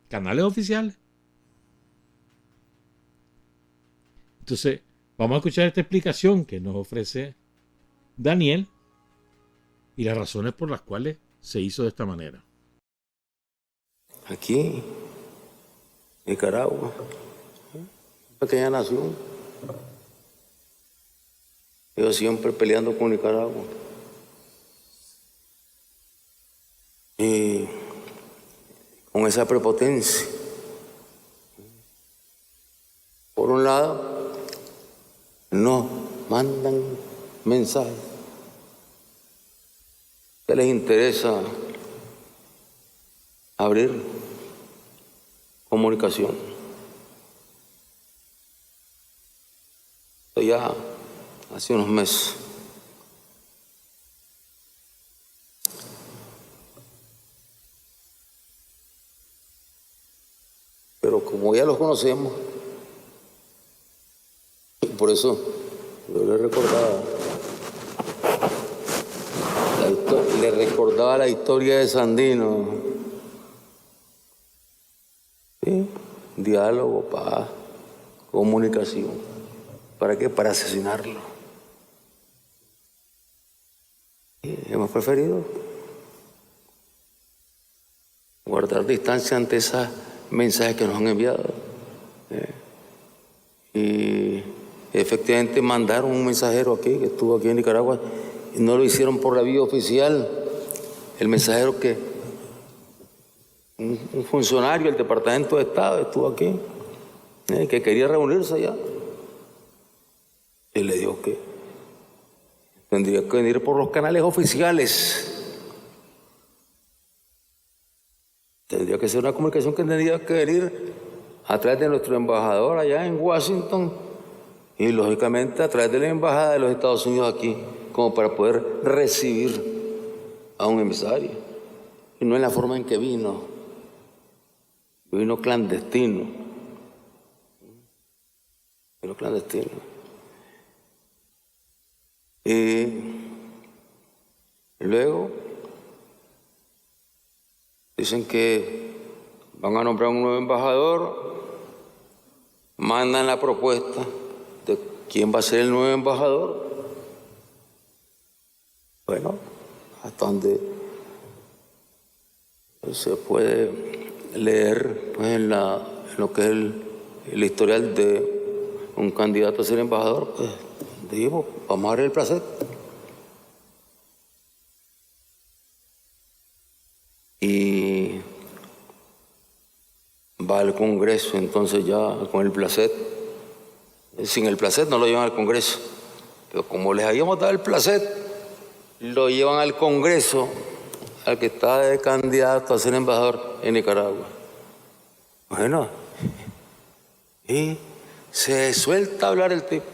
Canales oficiales. Entonces, vamos a escuchar esta explicación que nos ofrece Daniel y las razones por las cuales se hizo de esta manera. Aquí, Nicaragua, pequeña nación. Yo siempre peleando con Nicaragua. Y con esa prepotencia. Por un lado, nos mandan mensajes que les interesa abrir comunicación. Esto ya hace unos meses. Pero como ya los conocemos, por eso yo le recordaba la historia de Sandino. ¿Sí? Diálogo, paz, comunicación. ¿Para qué? Para asesinarlo. Y hemos preferido guardar distancia ante esos mensajes que nos han enviado. Y efectivamente mandaron un mensajero aquí, que estuvo aquí en Nicaragua, y no lo hicieron por la vía oficial. El mensajero que un funcionario del Departamento de Estado estuvo aquí, que quería reunirse allá. Y le dijo que tendría que venir por los canales oficiales. Tendría que ser una comunicación que tendría que venir a través de nuestro embajador allá en Washington y lógicamente a través de la embajada de los Estados Unidos aquí, como para poder recibir a un emisario. Y no en la forma en que vino clandestino. Vino clandestino. Y luego dicen que van a nombrar un nuevo embajador, mandan la propuesta de quién va a ser el nuevo embajador. Bueno, hasta donde se puede leer pues, en lo que es el historial de un candidato a ser embajador, pues dijimos, vamos a dar el placer. Y va al Congreso, entonces ya con el placet. Sin el placet no lo llevan al Congreso, pero como les habíamos dado el placet, lo llevan al Congreso, al que está de candidato a ser embajador en Nicaragua. Bueno, y se suelta a hablar el tipo,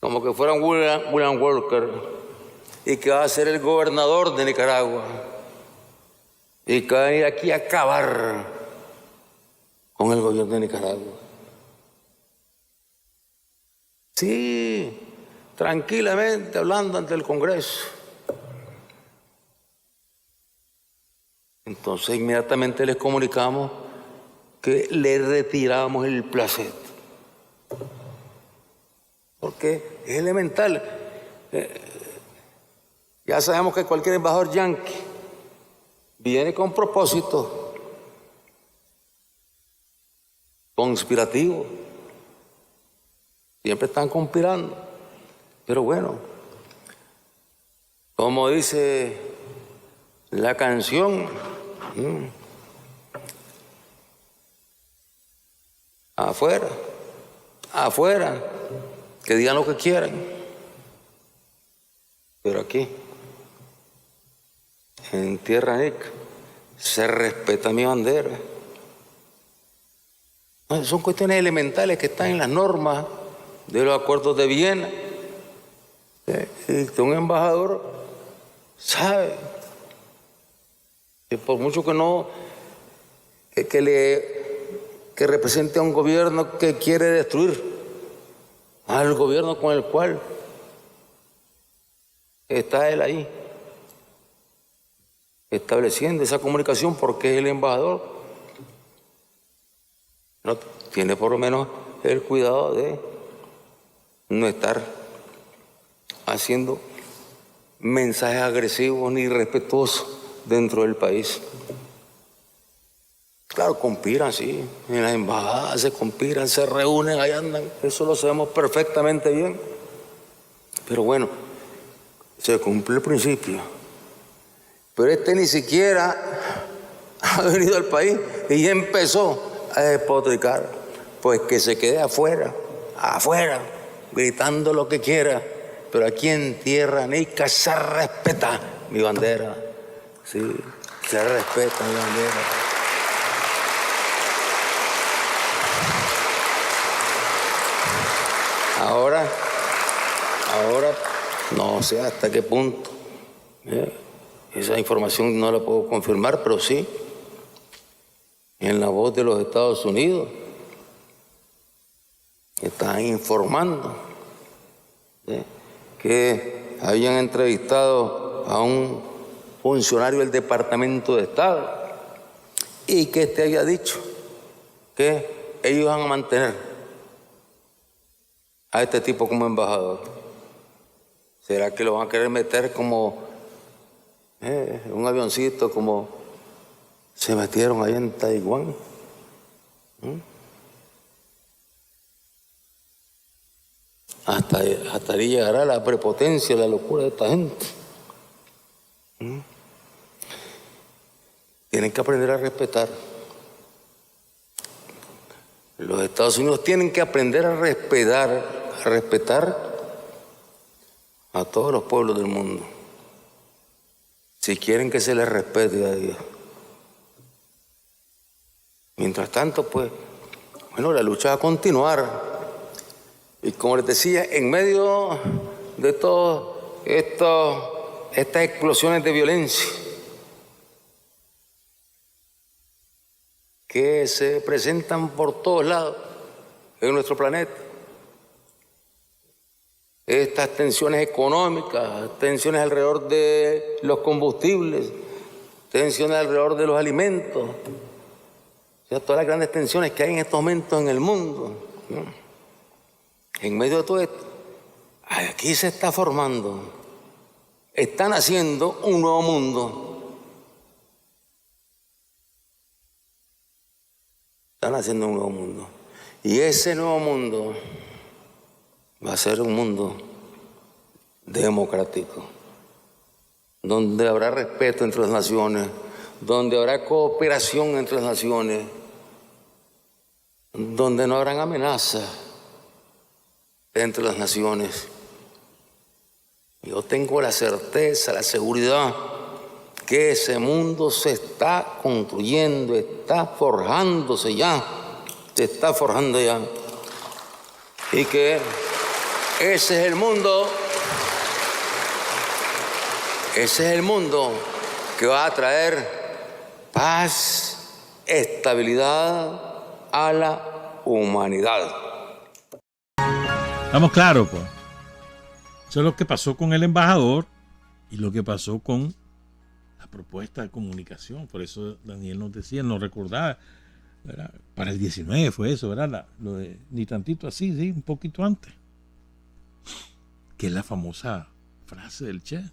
como que fuera un William Walker, y que va a ser el gobernador de Nicaragua, y que va a venir aquí a acabar con el gobierno de Nicaragua. Sí, tranquilamente hablando ante el Congreso. Entonces inmediatamente les comunicamos que le retiramos el placet. Porque es elemental. Ya sabemos que cualquier embajador yanqui viene con propósito conspirativo. Siempre están conspirando. Pero bueno, como dice la canción, afuera, que digan lo que quieran. Pero aquí, en Tierra Nica, se respeta mi bandera. Son cuestiones elementales que están en las normas de los acuerdos de Viena. Y que un embajador sabe que por mucho que no, que represente a un gobierno que quiere destruir al gobierno con el cual está él ahí, estableciendo esa comunicación porque es el embajador, no tiene por lo menos el cuidado de no estar haciendo mensajes agresivos ni irrespetuosos dentro del país. Claro, conspiran, sí, en las embajadas se conspiran, se reúnen, ahí andan, eso lo sabemos perfectamente bien. Pero bueno, se cumple el principio. Pero este ni siquiera ha venido al país y ya empezó a despotricar. Pues que se quede afuera, gritando lo que quiera, pero aquí en tierra Nica se respeta mi bandera. Sí, se respeta mi bandera. Ahora, no sé hasta qué punto. Esa información no la puedo confirmar, pero sí, en La Voz de los Estados Unidos están informando que habían entrevistado a un funcionario del Departamento de Estado y que este había dicho que ellos van a mantener a este tipo como embajador. ¿Será que lo van a querer meter como un avioncito como se metieron ahí en Taiwán? Hasta ahí llegará la prepotencia, la locura de esta gente. Tienen que aprender a respetar. Los Estados Unidos tienen que aprender a respetar a todos los pueblos del mundo, si quieren que se les respete a Dios. Mientras tanto, pues, bueno, la lucha va a continuar. Y como les decía, en medio de todas estas explosiones de violencia que se presentan por todos lados en nuestro planeta, estas tensiones económicas, tensiones alrededor de los combustibles, tensiones alrededor de los alimentos, o sea, todas las grandes tensiones que hay en estos momentos en el mundo, ¿no? En medio de todo esto, aquí se está formando, están haciendo un nuevo mundo. Están haciendo un nuevo mundo. Y ese nuevo mundo va a ser un mundo democrático, donde habrá respeto entre las naciones, donde habrá cooperación entre las naciones, donde no habrán amenazas entre las naciones. Yo tengo la certeza, la seguridad que ese mundo se está construyendo, está forjándose ya, se está forjando ya. Y que ese es el mundo que va a traer paz, estabilidad a la humanidad. Estamos claros, pues. Eso es lo que pasó con el embajador y lo que pasó con la propuesta de comunicación. Por eso Daniel nos decía, nos recordaba, ¿verdad? Para el 19 fue eso, ¿verdad? Lo de ni tantito así, sí, un poquito antes. Que es la famosa frase del Che.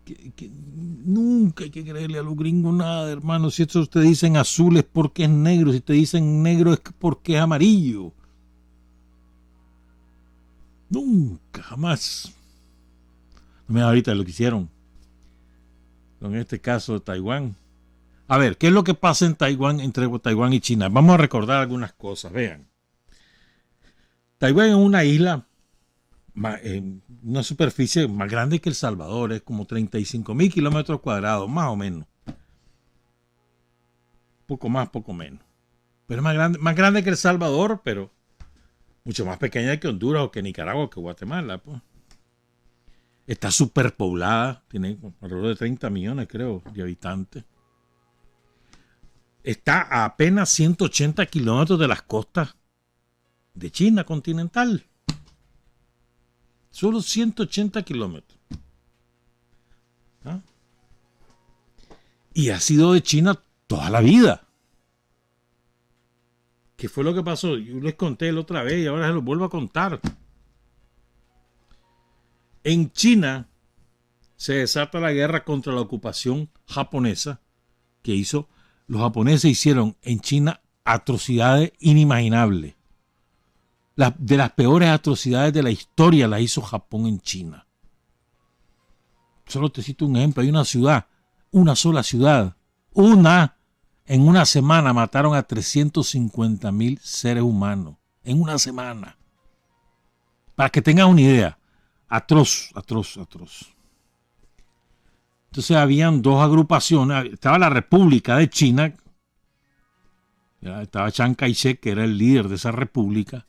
Que nunca hay que creerle a los gringos nada, hermano. Si esto te dicen azul es porque es negro, si te dicen negro es porque es amarillo. Nunca, jamás. Mira ahorita lo que hicieron en este caso de Taiwán. A ver, ¿qué es lo que pasa en Taiwán entre Taiwán y China? Vamos a recordar algunas cosas, vean. Taiwán es una isla, una superficie más grande que El Salvador, es como 35,000 kilómetros cuadrados, más o menos. Poco más, poco menos. Pero es más grande que El Salvador, pero mucho más pequeña que Honduras o que Nicaragua o que Guatemala, pues. Está superpoblada, tiene alrededor de 30 millones, creo, de habitantes. Está a apenas 180 kilómetros de las costas de China continental. Solo 180 kilómetros. ¿Ah? Y ha sido de China toda la vida. ¿Qué fue lo que pasó? Yo les conté la otra vez y ahora se los vuelvo a contar. En China se desata la guerra contra la ocupación japonesa que hizo. Los japoneses hicieron en China atrocidades inimaginables. De las peores atrocidades de la historia las hizo Japón en China. Solo te cito un ejemplo. Hay una ciudad, una sola ciudad, en una semana mataron a 350,000 seres humanos. En una semana. Para que tengas una idea. Atroz. Entonces habían dos agrupaciones. Estaba la República de China. Estaba Chiang Kai-shek, que era el líder de esa república.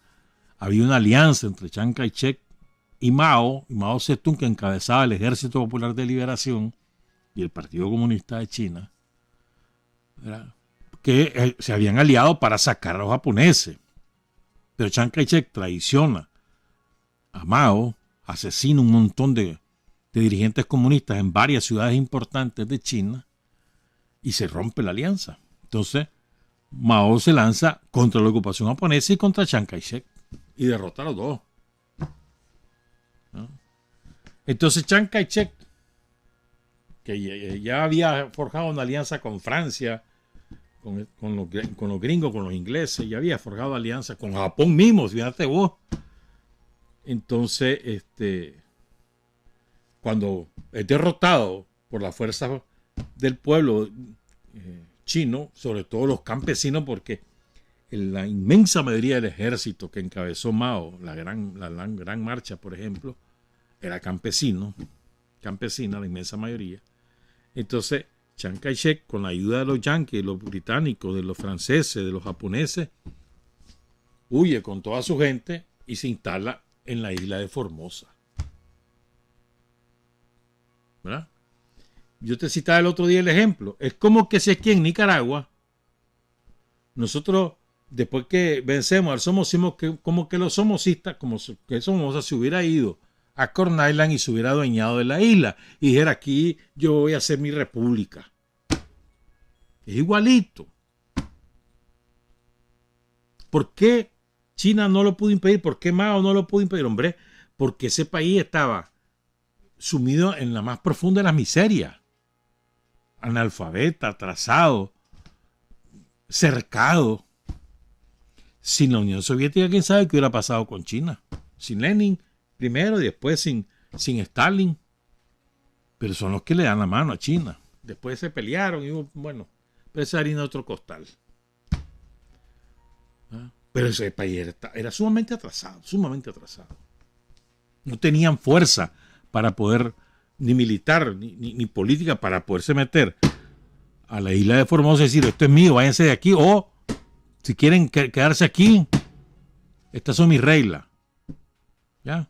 Había una alianza entre Chiang Kai-shek y Mao Zedong, que encabezaba el Ejército Popular de Liberación y el Partido Comunista de China, ¿verdad? Que se habían aliado para sacar a los japoneses. Pero Chiang Kai-shek traiciona a Mao, asesina un montón de dirigentes comunistas en varias ciudades importantes de China y se rompe la alianza. Entonces, Mao se lanza contra la ocupación japonesa y contra Chiang Kai-shek y derrota a los dos. ¿No? Entonces Chiang Kai-shek, que ya había forjado una alianza con Francia, con los gringos, con los ingleses, ya había forjado alianza con Japón mismo, fíjate vos. Entonces, cuando es derrotado por las fuerzas del pueblo chino, sobre todo los campesinos, porque la inmensa mayoría del ejército que encabezó Mao, la gran marcha, por ejemplo, era campesina, la inmensa mayoría. Entonces, Chiang Kai-shek, con la ayuda de los yanquis, de los británicos, de los franceses, de los japoneses, huye con toda su gente y se instala en la isla de Formosa. ¿Verdad? Yo te citaba el otro día el ejemplo. Es como que si aquí en Nicaragua, nosotros, después que vencemos al somocismo, como que los somocistas, como que Somoza se hubiera ido a Corn Island y se hubiera adueñado de la isla y dijera: aquí yo voy a hacer mi república. Es igualito. ¿Por qué China no lo pudo impedir? ¿Por qué Mao no lo pudo impedir? Hombre, porque ese país estaba sumido en la más profunda de las miserias. Analfabeta, atrasado, cercado. Sin la Unión Soviética, quién sabe qué hubiera pasado con China. Sin Lenin primero y después sin Stalin. Pero son los que le dan la mano a China. Después se pelearon y bueno, pero esa harina de otro costal. Pero ese país era sumamente atrasado. No tenían fuerza para poder, ni militar, ni política, para poderse meter a la isla de Formosa y decir: esto es mío, váyanse de aquí, o si quieren quedarse aquí, estas son mis reglas. ¿Ya?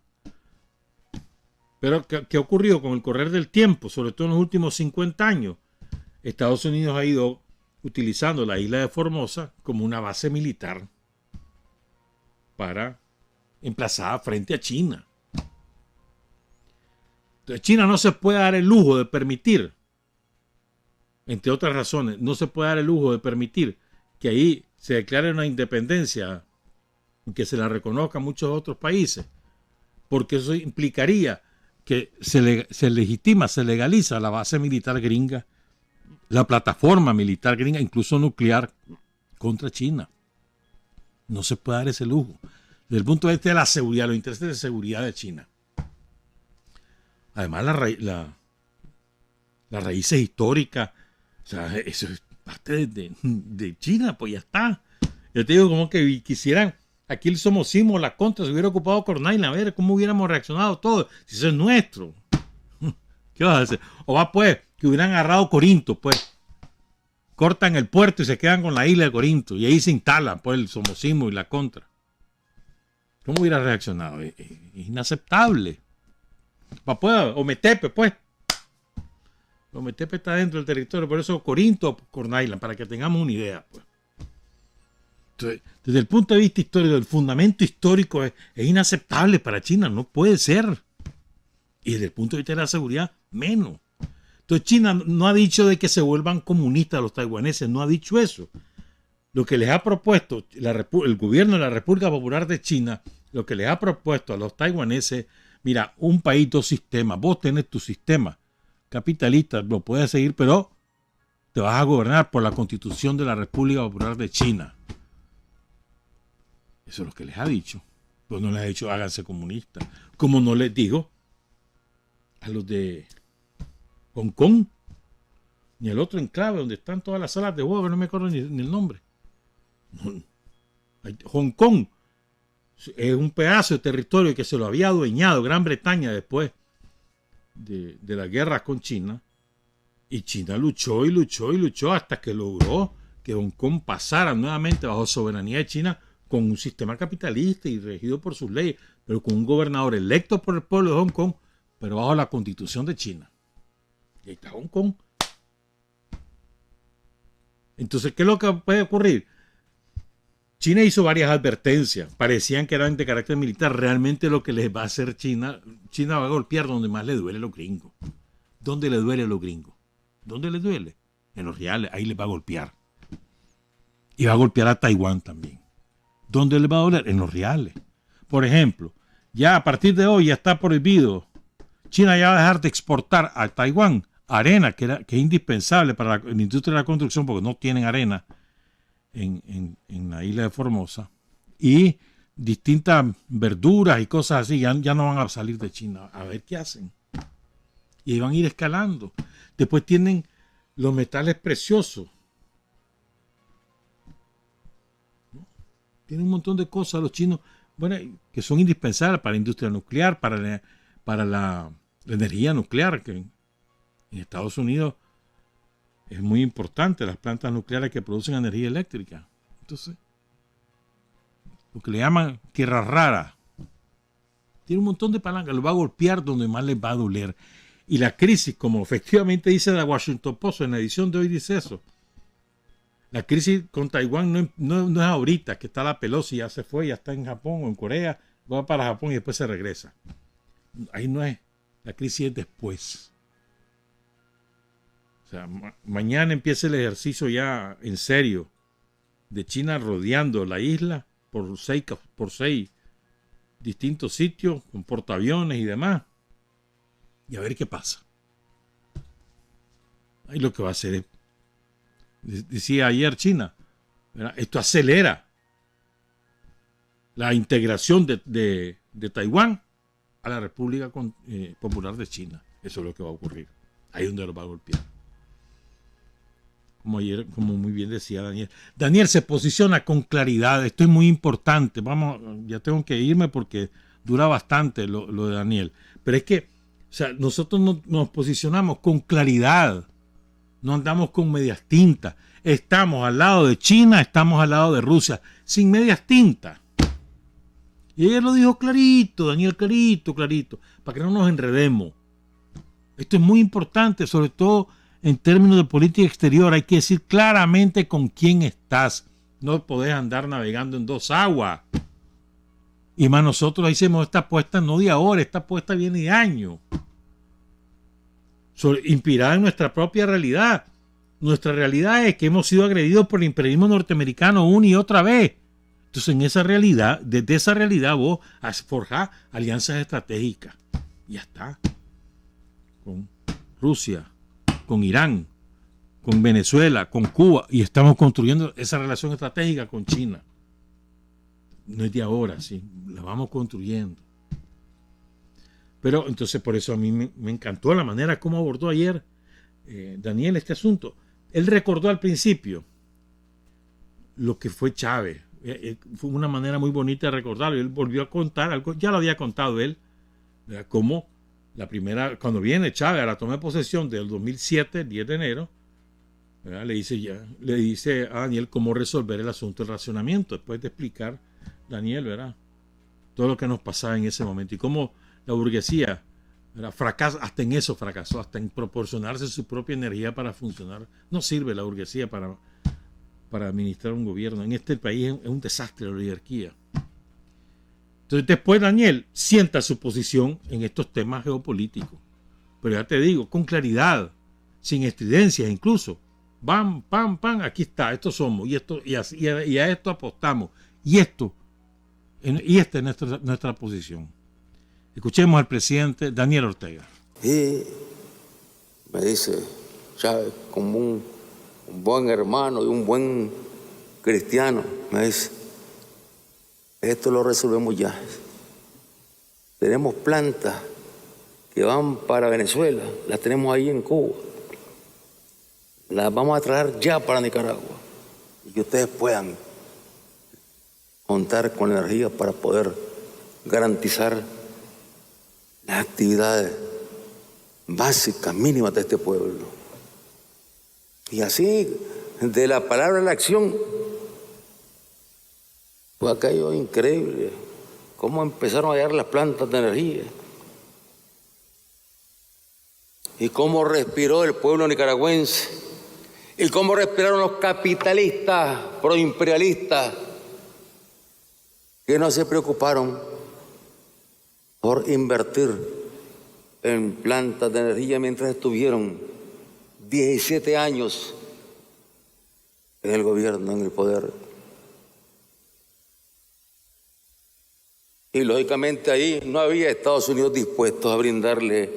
Pero ¿qué ha ocurrido con el correr del tiempo? Sobre todo en los últimos 50 años, Estados Unidos ha ido utilizando la isla de Formosa como una base militar emplazada frente a China. Entonces, China no se puede dar el lujo de permitir, entre otras razones, no se puede dar el lujo de permitir que ahí se declare una independencia y que se la reconozca a muchos otros países, porque eso implicaría que se legitima, se legaliza la base militar gringa, la plataforma militar gringa, incluso nuclear, contra China. No se puede dar ese lujo. Desde el punto de vista de la seguridad, los intereses de seguridad de China. Además, las raíces históricas, o sea, eso es parte de China, pues ya está. Yo te digo, como que quisieran, aquí el somocismo, la contra, se hubiera ocupado Corn Island, a ver cómo hubiéramos reaccionado todos, si eso es nuestro. ¿Qué vas a hacer? O va pues, que hubieran agarrado Corinto, pues. Cortan el puerto y se quedan con la isla de Corinto, y ahí se instalan, pues, el somocismo y la contra. ¿Cómo hubiera reaccionado? Es inaceptable. Pues, Ometepe, pues. Ometepe está dentro del territorio, por eso Corinto o Corn Island, para que tengamos una idea, pues. Entonces, desde el punto de vista histórico, el fundamento histórico es inaceptable para China, no puede ser. Y desde el punto de vista de la seguridad, menos. Entonces China no ha dicho de que se vuelvan comunistas los taiwaneses, no ha dicho eso. Lo que les ha propuesto el gobierno de la República Popular de China, lo que les ha propuesto a los taiwaneses: Mira, un país, dos sistemas. Vos tenés tu sistema capitalista, lo puedes seguir, pero te vas a gobernar por la Constitución de la República Popular de China. Eso es lo que les ha dicho. Pues no les ha dicho háganse comunistas. Como no les digo a los de Hong Kong, ni el otro enclave donde están todas las salas de juego, no me acuerdo ni el nombre. Hong Kong es un pedazo de territorio que se lo había adueñado Gran Bretaña después de la guerra con China, y China luchó y luchó y luchó hasta que logró que Hong Kong pasara nuevamente bajo soberanía de China con un sistema capitalista y regido por sus leyes, pero con un gobernador electo por el pueblo de Hong Kong, pero bajo la Constitución de China. Y ahí está Hong Kong. Entonces, ¿qué es lo que puede ocurrir? China hizo varias advertencias, parecían que eran de carácter militar. Realmente lo que les va a hacer China va a golpear donde más le duele a los gringos. ¿Dónde le duele a los gringos? ¿Dónde les duele? En los reales, ahí les va a golpear. Y va a golpear a Taiwán también. ¿Dónde les va a doler? En los reales. Por ejemplo, ya a partir de hoy ya está prohibido. China ya va a dejar de exportar a Taiwán arena, que es indispensable para la industria de la construcción, porque no tienen arena en la isla de Formosa, y distintas verduras y cosas así ya no van a salir de China. A ver qué hacen. Y van a ir escalando. Después tienen los metales preciosos. Tienen un montón de cosas los chinos, bueno, que son indispensables para la industria nuclear, para la energía nuclear, que en Estados Unidos es muy importante, las plantas nucleares que producen energía eléctrica. Entonces, lo que le llaman tierra rara, tiene un montón de palancas, lo va a golpear donde más les va a doler. Y la crisis, como efectivamente dice la Washington Post, en la edición de hoy dice eso, la crisis con Taiwán no es ahorita, que está la Pelosi, ya se fue, ya está en Japón o en Corea, va para Japón y después se regresa. Ahí no es, la crisis es después. O sea, mañana empieza el ejercicio ya en serio de China rodeando la isla por seis distintos sitios con portaaviones y demás. Y a ver qué pasa. Ahí lo que va a hacer es, decía ayer China, ¿verdad? Esto acelera la integración de Taiwán a la República Popular de China. Eso es lo que va a ocurrir. Ahí es donde lo va a golpear. Como ayer, como muy bien decía Daniel. Daniel se posiciona con claridad. Esto es muy importante. Vamos, ya tengo que irme porque dura bastante lo de Daniel. Pero es que, o sea, nosotros nos posicionamos con claridad. No andamos con medias tintas. Estamos al lado de China, estamos al lado de Rusia, sin medias tintas. Y ella lo dijo clarito, Daniel, clarito, para que no nos enredemos. Esto es muy importante, sobre todo en términos de política exterior. Hay que decir claramente con quién estás. No podés andar navegando en dos aguas. Y más nosotros hicimos esta apuesta no de ahora, esta apuesta viene de años. Inspirada en nuestra propia realidad. Nuestra realidad es que hemos sido agredidos por el imperialismo norteamericano una y otra vez. Entonces, en esa realidad, desde esa realidad vos forjás alianzas estratégicas. Y ya está. Con Rusia, con Irán, con Venezuela, con Cuba. Y estamos construyendo esa relación estratégica con China. No es de ahora, sí. La vamos construyendo. Pero entonces por eso a mí me encantó la manera como abordó ayer Daniel este asunto. Él recordó al principio lo que fue Chávez. Fue una manera muy bonita de recordarlo. Él volvió a contar algo, ya lo había contado él, ¿verdad? Como la primera, cuando viene Chávez a la toma de posesión del 2007, el 10 de enero, ¿verdad? Le dice a Daniel cómo resolver el asunto del racionamiento, después de explicar, Daniel, ¿verdad?, todo lo que nos pasaba en ese momento y cómo la burguesía, ¿verdad?, hasta en eso fracasó, hasta en proporcionarse su propia energía para funcionar. No sirve la burguesía para administrar un gobierno. En este país es un desastre la oligarquía. Entonces después Daniel sienta su posición en estos temas geopolíticos. Pero ya te digo, con claridad, sin estridencias incluso. Pam, pam, pam, aquí está, estos somos, y a esto apostamos, y esta es nuestra posición. Escuchemos al presidente Daniel Ortega. Y me dice Chávez, como un buen hermano y un buen cristiano, me dice, esto lo resolvemos ya. Tenemos plantas que van para Venezuela, las tenemos ahí en Cuba. Las vamos a traer ya para Nicaragua y que ustedes puedan contar con la energía para poder garantizar las actividades básicas, mínimas de este pueblo. Y así, de la palabra a la acción, fue aquello increíble, cómo empezaron a llegar las plantas de energía y cómo respiró el pueblo nicaragüense y cómo respiraron los capitalistas proimperialistas que no se preocuparon por invertir en plantas de energía mientras estuvieron 17 años en el gobierno, en el poder. Y lógicamente ahí no había Estados Unidos dispuestos a brindarle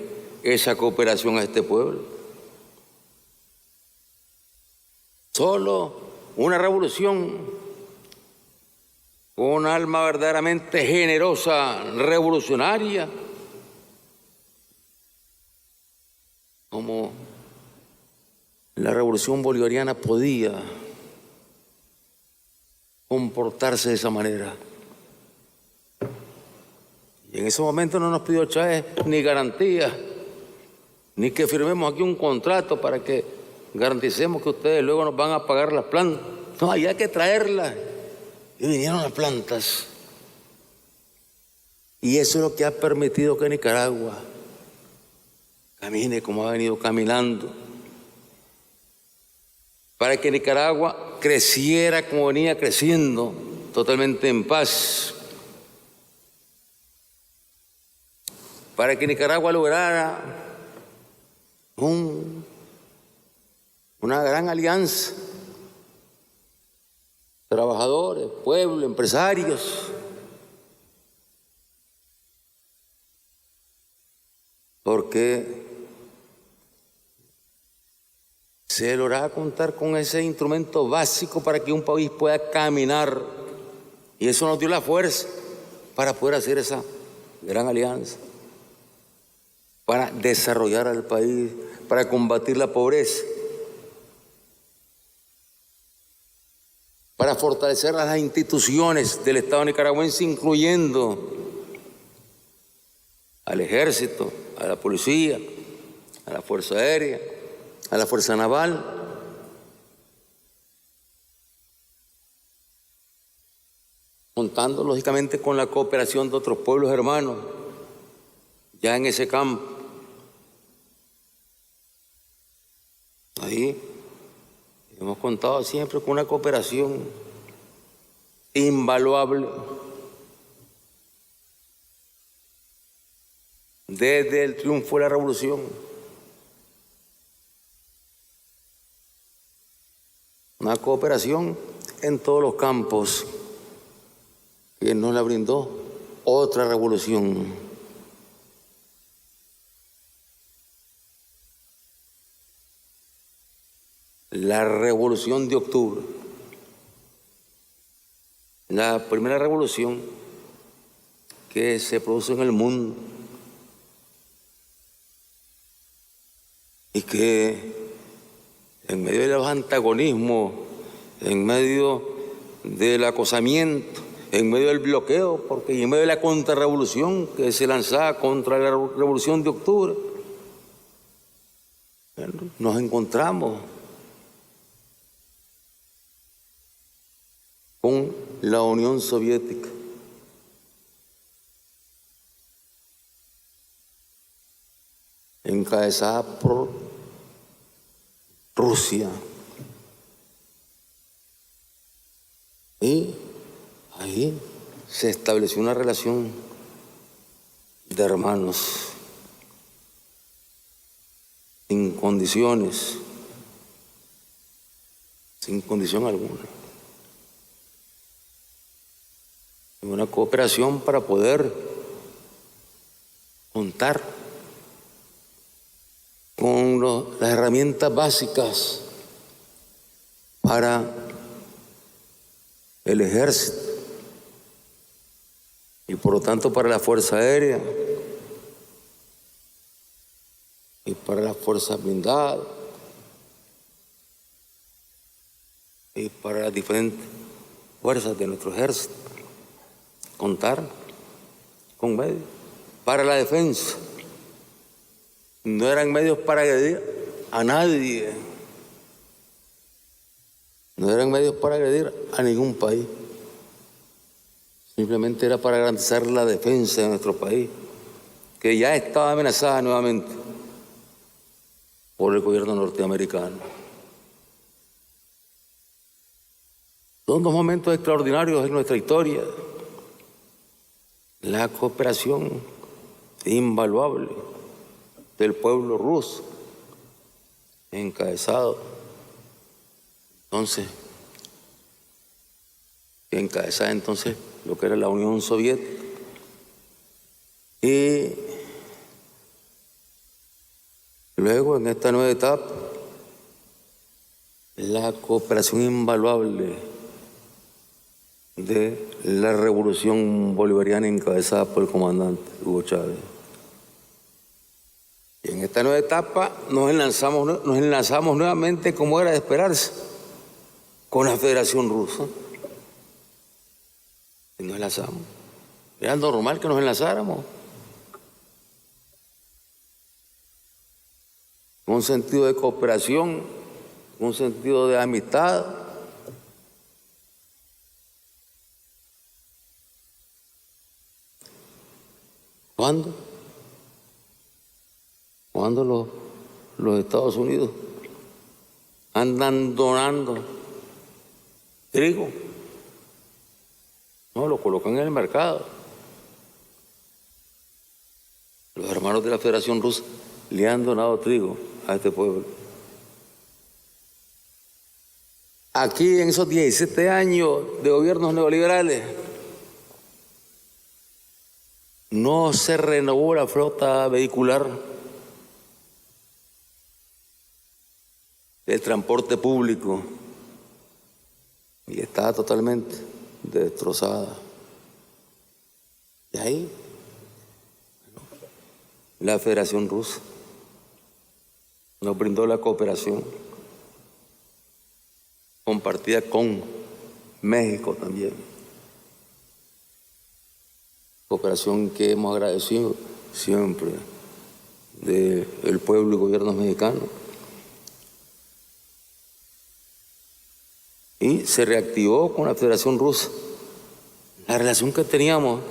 esa cooperación a este pueblo. Solo una revolución con un alma verdaderamente generosa, revolucionaria, como la revolución bolivariana podía comportarse de esa manera. Y en ese momento no nos pidió Chávez ni garantía, ni que firmemos aquí un contrato para que garanticemos que ustedes luego nos van a pagar las plantas. No, había que traerlas. Y vinieron las plantas. Y eso es lo que ha permitido que Nicaragua camine como ha venido caminando. Para que Nicaragua creciera como venía creciendo, totalmente en paz. Para que Nicaragua lograra una gran alianza. Trabajadores, pueblo, empresarios. Porque se logrará contar con ese instrumento básico para que un país pueda caminar. Y eso nos dio la fuerza para poder hacer esa gran alianza, para desarrollar al país, para combatir la pobreza, para fortalecer las instituciones del Estado nicaragüense, incluyendo al Ejército, a la Policía, a la Fuerza Aérea, a la Fuerza Naval. Contando lógicamente con la cooperación de otros pueblos hermanos, ya en ese campo. Ahí hemos contado siempre con una cooperación invaluable desde el triunfo de la revolución. Una cooperación en todos los campos que nos la brindó otra revolución. La Revolución de Octubre, la primera revolución que se produce en el mundo y que en medio de los antagonismos, en medio del acosamiento, en medio del bloqueo, porque en medio de la contrarrevolución que se lanzaba contra la Revolución de Octubre, nos encontramos con la Unión Soviética. Encabezada por Rusia. Y ahí se estableció una relación de hermanos, sin condiciones, sin condición alguna. Una cooperación para poder contar con las herramientas básicas para el ejército y por lo tanto para la Fuerza Aérea y para las fuerzas blindadas y para las diferentes fuerzas de nuestro ejército. Contar con medios para la defensa. No eran medios para agredir a nadie. No eran medios para agredir a ningún país. Simplemente era para garantizar la defensa de nuestro país, que ya estaba amenazada nuevamente por el gobierno norteamericano. Son dos momentos extraordinarios en nuestra historia. La cooperación invaluable del pueblo ruso, encabezada entonces lo que era la Unión Soviética, y luego en esta nueva etapa la cooperación invaluable de la revolución bolivariana encabezada por el comandante Hugo Chávez. Y en esta nueva etapa nos enlazamos nuevamente, como era de esperarse, con la Federación Rusa. Y nos enlazamos. Era normal que nos enlazáramos. Con un sentido de cooperación, con un sentido de amistad. ¿Cuándo? Cuando los Estados Unidos andan donando trigo, no, lo colocan en el mercado. Los hermanos de la Federación Rusa le han donado trigo a este pueblo. Aquí en esos 17 años de gobiernos neoliberales no se renovó la flota vehicular del transporte público y estaba totalmente destrozada. Y ahí la Federación Rusa nos brindó la cooperación compartida con México también. Cooperación que hemos agradecido siempre del pueblo y gobierno mexicano. Y se reactivó con la Federación Rusa la relación que teníamos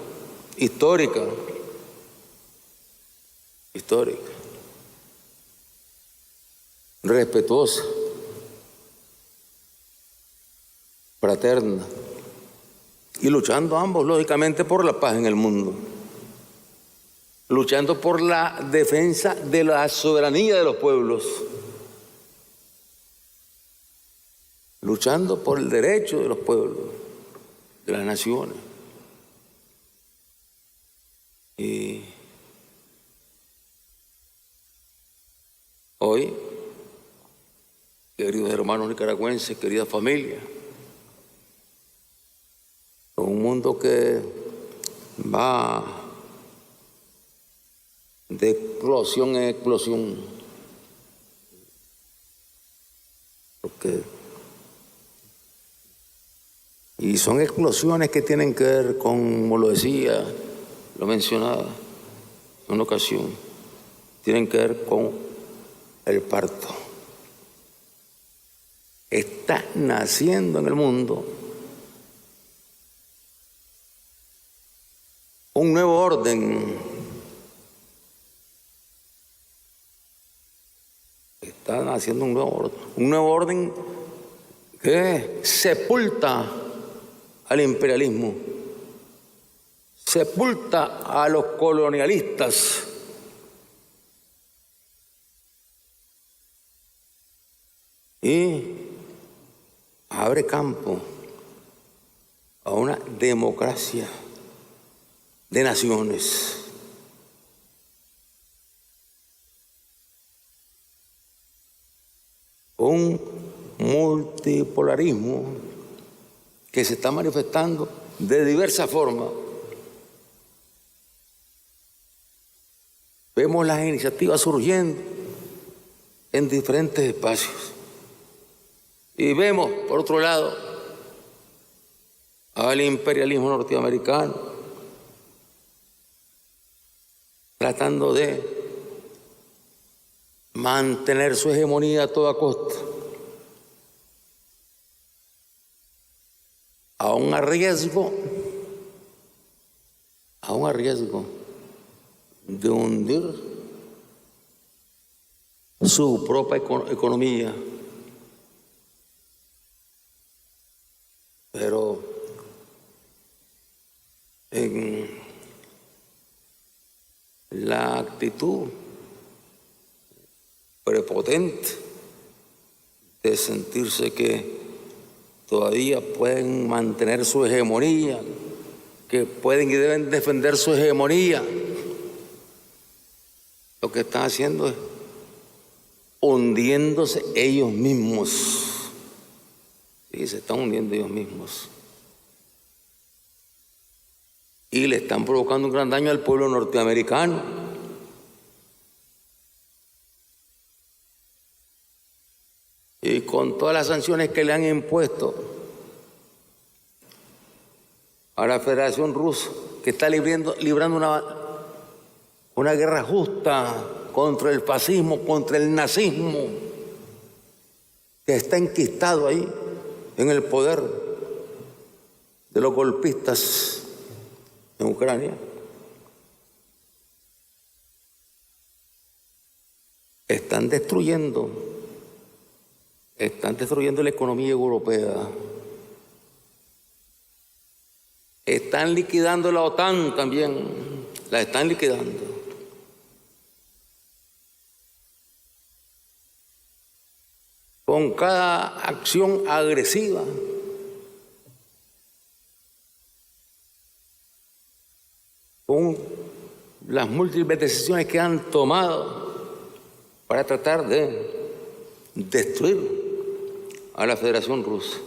histórica, respetuosa, fraterna, y luchando ambos, lógicamente, por la paz en el mundo, luchando por la defensa de la soberanía de los pueblos, luchando por el derecho de los pueblos, de las naciones. Y hoy, queridos hermanos nicaragüenses, querida familia, con un mundo que va de explosión en explosión, y son explosiones que tienen que ver con, como lo decía, lo mencionaba en una ocasión, tienen que ver con el parto. Está naciendo en el mundo un nuevo orden. Está naciendo un nuevo orden que sepulta al imperialismo, sepulta a los colonialistas y abre campo a una democracia de naciones, un multipolarismo que se está manifestando de diversas formas. Vemos las iniciativas surgiendo en diferentes espacios. Y vemos, por otro lado, al imperialismo norteamericano tratando de mantener su hegemonía a toda costa, aún a riesgo de hundir su propia economía. Pero en la actitud prepotente de sentirse que todavía pueden mantener su hegemonía, que pueden y deben defender su hegemonía, lo que están haciendo es hundiéndose ellos mismos. Sí, se están hundiendo ellos mismos. Y le están provocando un gran daño al pueblo norteamericano. Y con todas las sanciones que le han impuesto a la Federación Rusa, que está librando una guerra justa contra el fascismo, contra el nazismo, que está enquistado ahí en el poder de los golpistas en Ucrania. Están destruyendo la economía europea. Están liquidando la OTAN también, la están liquidando. Con cada acción agresiva con las múltiples decisiones que han tomado para tratar de destruir a la Federación Rusa.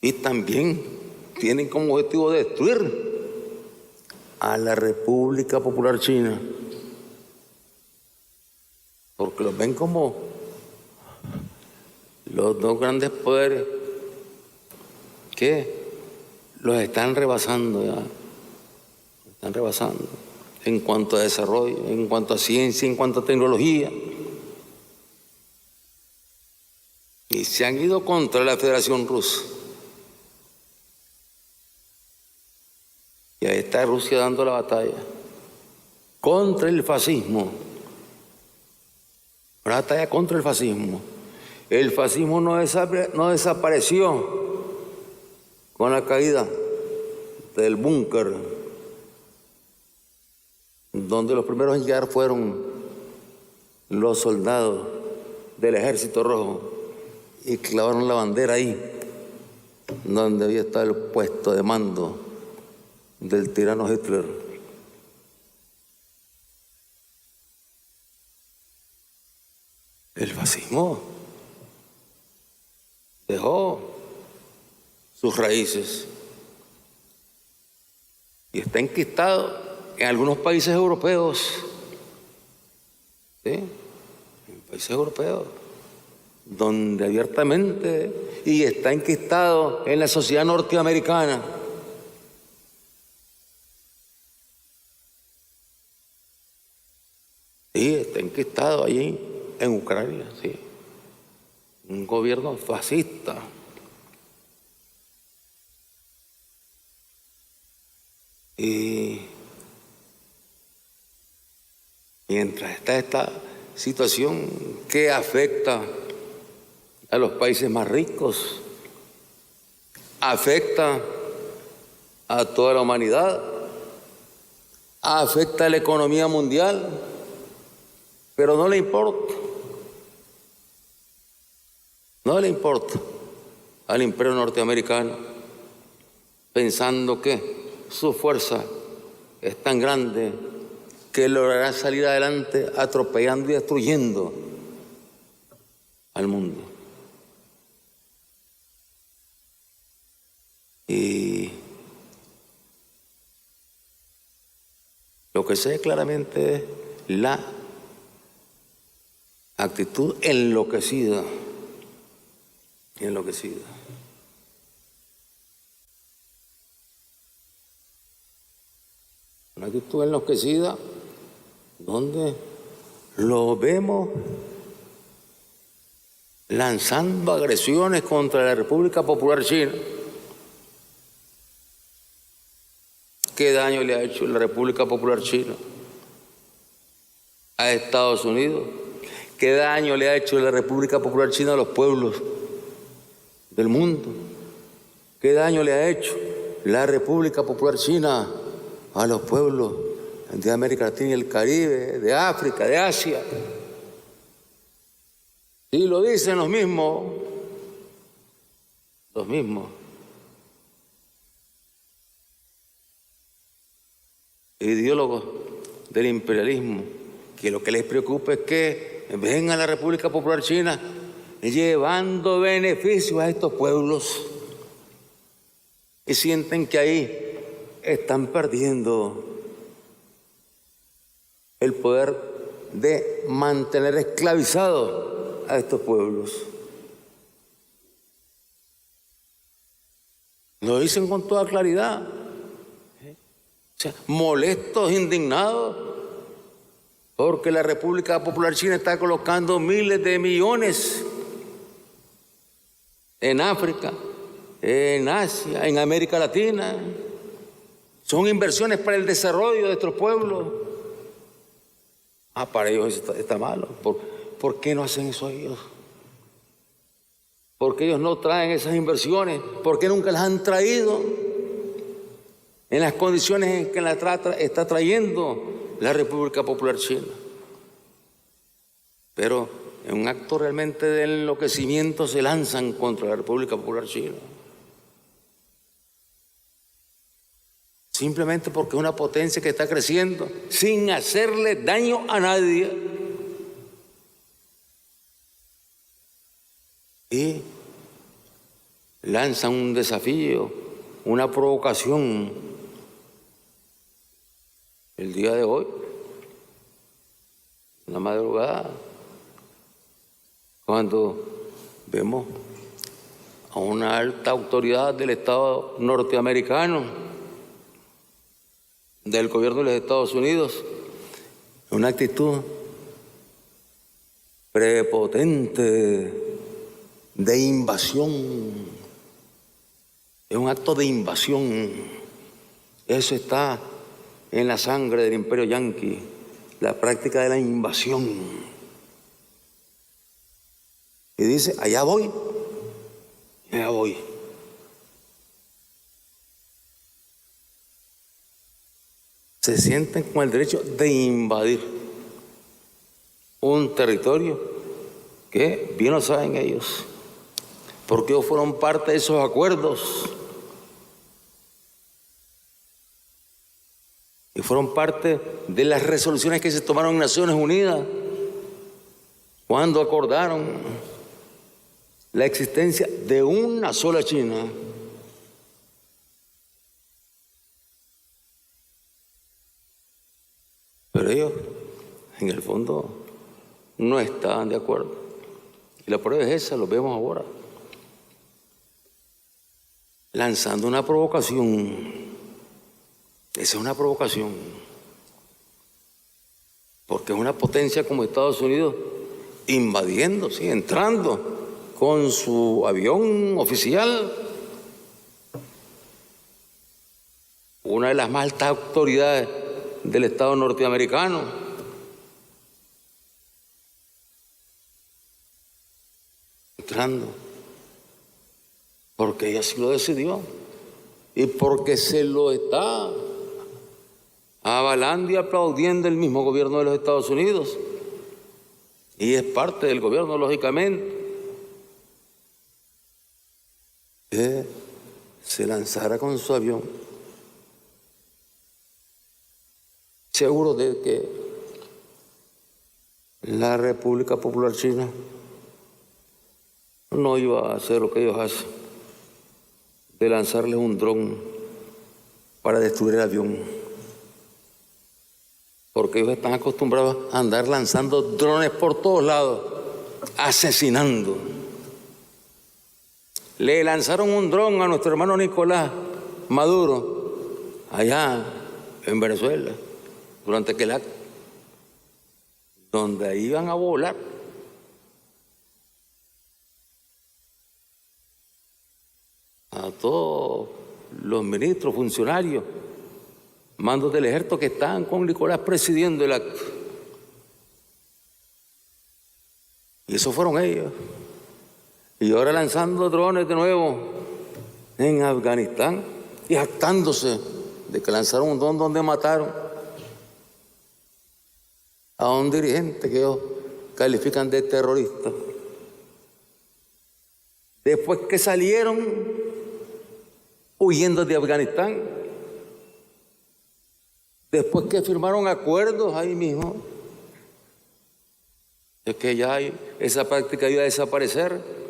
Y también tienen como objetivo destruir a la República Popular China, porque los ven como los dos grandes poderes que los están rebasando ya. Están rebasando en cuanto a desarrollo, en cuanto a ciencia, en cuanto a tecnología. Y se han ido contra la Federación Rusa. Y ahí está Rusia dando la batalla contra el fascismo. Una batalla contra el fascismo. El fascismo no desapareció con la caída del búnker, donde los primeros en llegar fueron los soldados del Ejército Rojo y clavaron la bandera ahí, donde había estado el puesto de mando del tirano Hitler. El fascismo dejó sus raíces y está enquistado en algunos países europeos, ¿sí? En países europeos, donde abiertamente, y está enquistado en la sociedad norteamericana. Sí, está enquistado allí en Ucrania, sí. Un gobierno fascista. Y mientras está esta situación que afecta a los países más ricos, afecta a toda la humanidad, afecta a la economía mundial, pero no le importa. No le importa al imperio norteamericano, pensando que su fuerza es tan grande que logrará salir adelante atropellando y destruyendo al mundo. Y lo que sé claramente es la actitud enloquecida. Una actitud enloquecida donde lo vemos lanzando agresiones contra la República Popular China. ¿Qué daño le ha hecho la República Popular China a Estados Unidos? ¿Qué daño le ha hecho la República Popular China a los pueblos del mundo? ¿Qué daño le ha hecho la República Popular China a los pueblos de América Latina y el Caribe, de África, de Asia? Y lo dicen los mismos ideólogos del imperialismo, que lo que les preocupa es que venga la República Popular China llevando beneficios a estos pueblos y sienten que ahí están perdiendo el poder de mantener esclavizados a estos pueblos. Lo dicen con toda claridad. O sea, molestos, indignados, porque la República Popular China está colocando miles de millones en África, en Asia, en América Latina. Son inversiones para el desarrollo de nuestros pueblos. Para ellos está malo. ¿Por qué no hacen eso ellos? ¿Por qué ellos no traen esas inversiones? ¿Por qué nunca las han traído en las condiciones en que las está trayendo la República Popular China? Pero en un acto realmente de enloquecimiento se lanzan contra la República Popular China. Simplemente porque es una potencia que está creciendo sin hacerle daño a nadie. Y lanzan un desafío, una provocación. El día de hoy, en la madrugada, cuando vemos a una alta autoridad del Estado norteamericano, del gobierno de los Estados Unidos, una actitud prepotente de invasión. Es un acto de invasión. Eso está en la sangre del imperio yanqui, la práctica de la invasión. Y dice, allá voy. Se sienten con el derecho de invadir un territorio que bien lo saben ellos, porque ellos fueron parte de esos acuerdos y fueron parte de las resoluciones que se tomaron en Naciones Unidas cuando acordaron la existencia de una sola China. Pero ellos, en el fondo, no estaban de acuerdo. Y la prueba es esa, lo vemos ahora. Lanzando una provocación. Esa es una provocación. Porque es una potencia como Estados Unidos invadiendo, ¿sí? Entrando con su avión oficial. Una de las más altas autoridades del Estado norteamericano. Entrando. Porque ella sí lo decidió. Y porque se lo está avalando y aplaudiendo el mismo gobierno de los Estados Unidos. Y es parte del gobierno, lógicamente, que se lanzara con su avión, seguro de que la República Popular China no iba a hacer lo que ellos hacen, de lanzarles un dron para destruir el avión. Porque ellos están acostumbrados a andar lanzando drones por todos lados, asesinando. Le lanzaron un dron a nuestro hermano Nicolás Maduro, allá en Venezuela, durante aquel acto, donde iban a volar. A todos los ministros, funcionarios, mandos del ejército que estaban con Nicolás presidiendo el acto. Y esos fueron ellos. Y ahora lanzando drones de nuevo en Afganistán y jactándose de que lanzaron un dron donde mataron a un dirigente que ellos califican de terrorista. Después que salieron huyendo de Afganistán, después que firmaron acuerdos ahí mismo, es que ya esa práctica iba a desaparecer.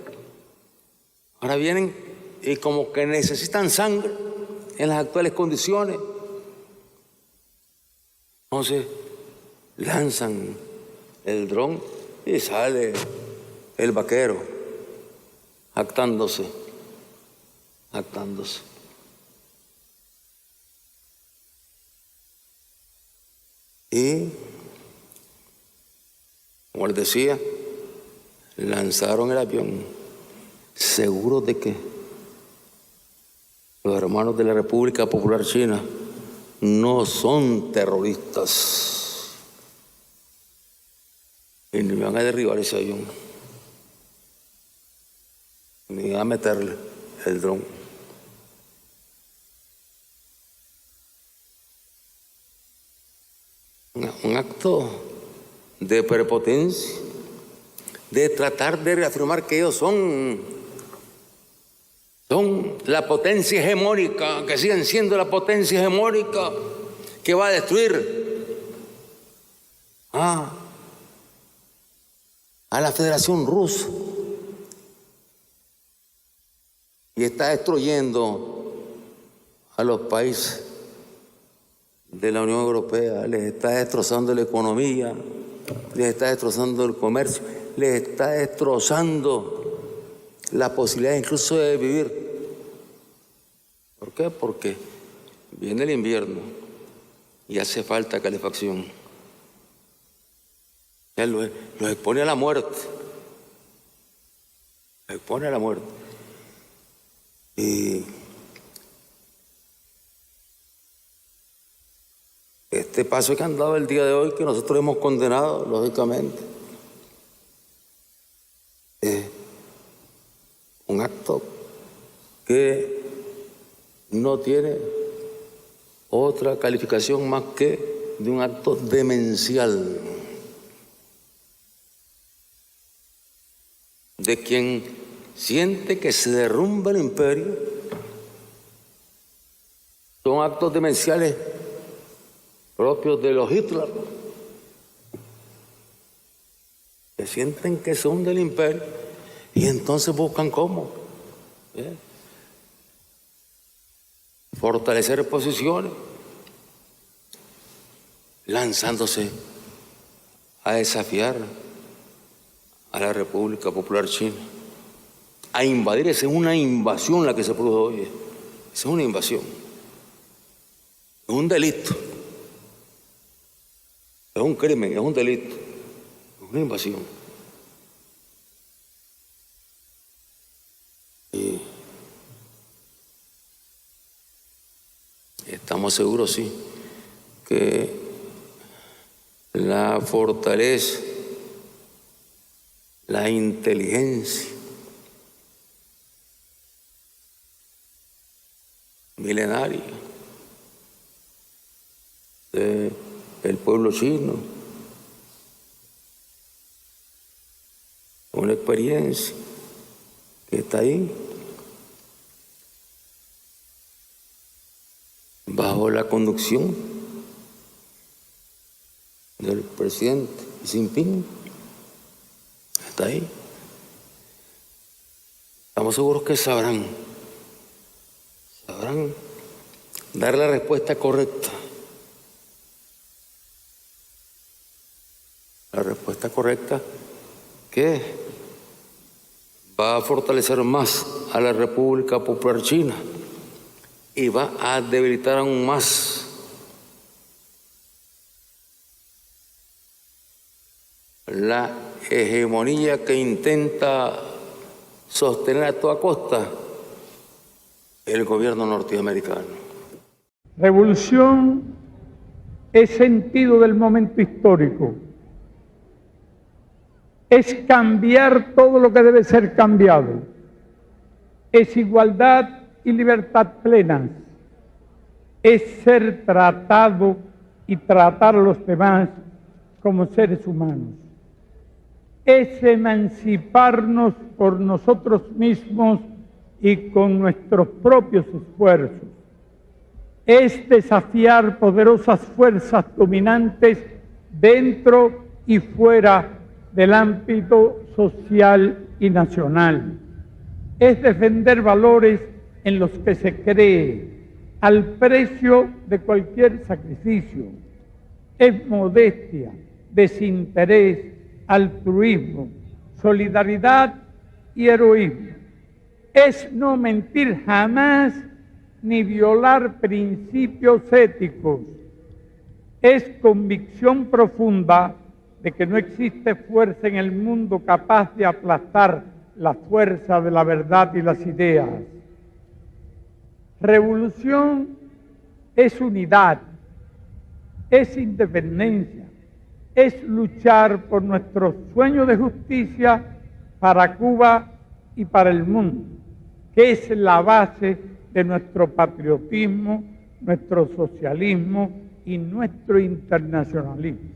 Ahora vienen y como que necesitan sangre en las actuales condiciones. Entonces lanzan el dron y sale el vaquero jactándose. Y, como les decía, lanzaron el avión, seguros de que los hermanos de la República Popular China no son terroristas y ni van a derribar ese avión, ni van a meterle el dron. Un acto de prepotencia, de tratar de reafirmar que ellos son la potencia hegemónica, que siguen siendo la potencia hegemónica que va a destruir a la Federación Rusa y está destruyendo a los países de la Unión Europea, les está destrozando la economía, les está destrozando el comercio, les está destrozando la posibilidad incluso de vivir. ¿Por qué? Porque viene el invierno y hace falta calefacción. Ya los expone a la muerte. Los expone a la muerte. Y este paso que han dado el día de hoy, que nosotros hemos condenado, lógicamente, es un acto que no tiene otra calificación más que de un acto demencial de quien siente que se derrumba el imperio. Son actos demenciales propios de los Hitler, que sienten que son del imperio y entonces buscan cómo fortalecer posiciones, lanzándose a desafiar a la República Popular China, a invadir. Esa es una invasión la que se produjo hoy. Esa es una invasión, es un delito. Es un crimen, es un delito, es una invasión. Y estamos seguros, sí, que la fortaleza, la inteligencia milenaria del pueblo chino, una experiencia que está ahí, bajo la conducción del presidente Xi Jinping, está ahí. estamos seguros que sabrán dar la respuesta correcta. La respuesta correcta que va a fortalecer más a la República Popular China y va a debilitar aún más la hegemonía que intenta sostener a toda costa el gobierno norteamericano. Revolución es sentido del momento histórico. Es cambiar todo lo que debe ser cambiado. Es igualdad y libertad plenas. Es ser tratado y tratar a los demás como seres humanos. Es emanciparnos por nosotros mismos y con nuestros propios esfuerzos. Es desafiar poderosas fuerzas dominantes dentro y fuera del ámbito social y nacional. Es defender valores en los que se cree al precio de cualquier sacrificio. Es modestia, desinterés, altruismo, solidaridad y heroísmo. Es no mentir jamás ni violar principios éticos. Es convicción profunda de que no existe fuerza en el mundo capaz de aplastar la fuerza de la verdad y las ideas. Revolución es unidad, es independencia, es luchar por nuestro sueño de justicia para Cuba y para el mundo, que es la base de nuestro patriotismo, nuestro socialismo y nuestro internacionalismo.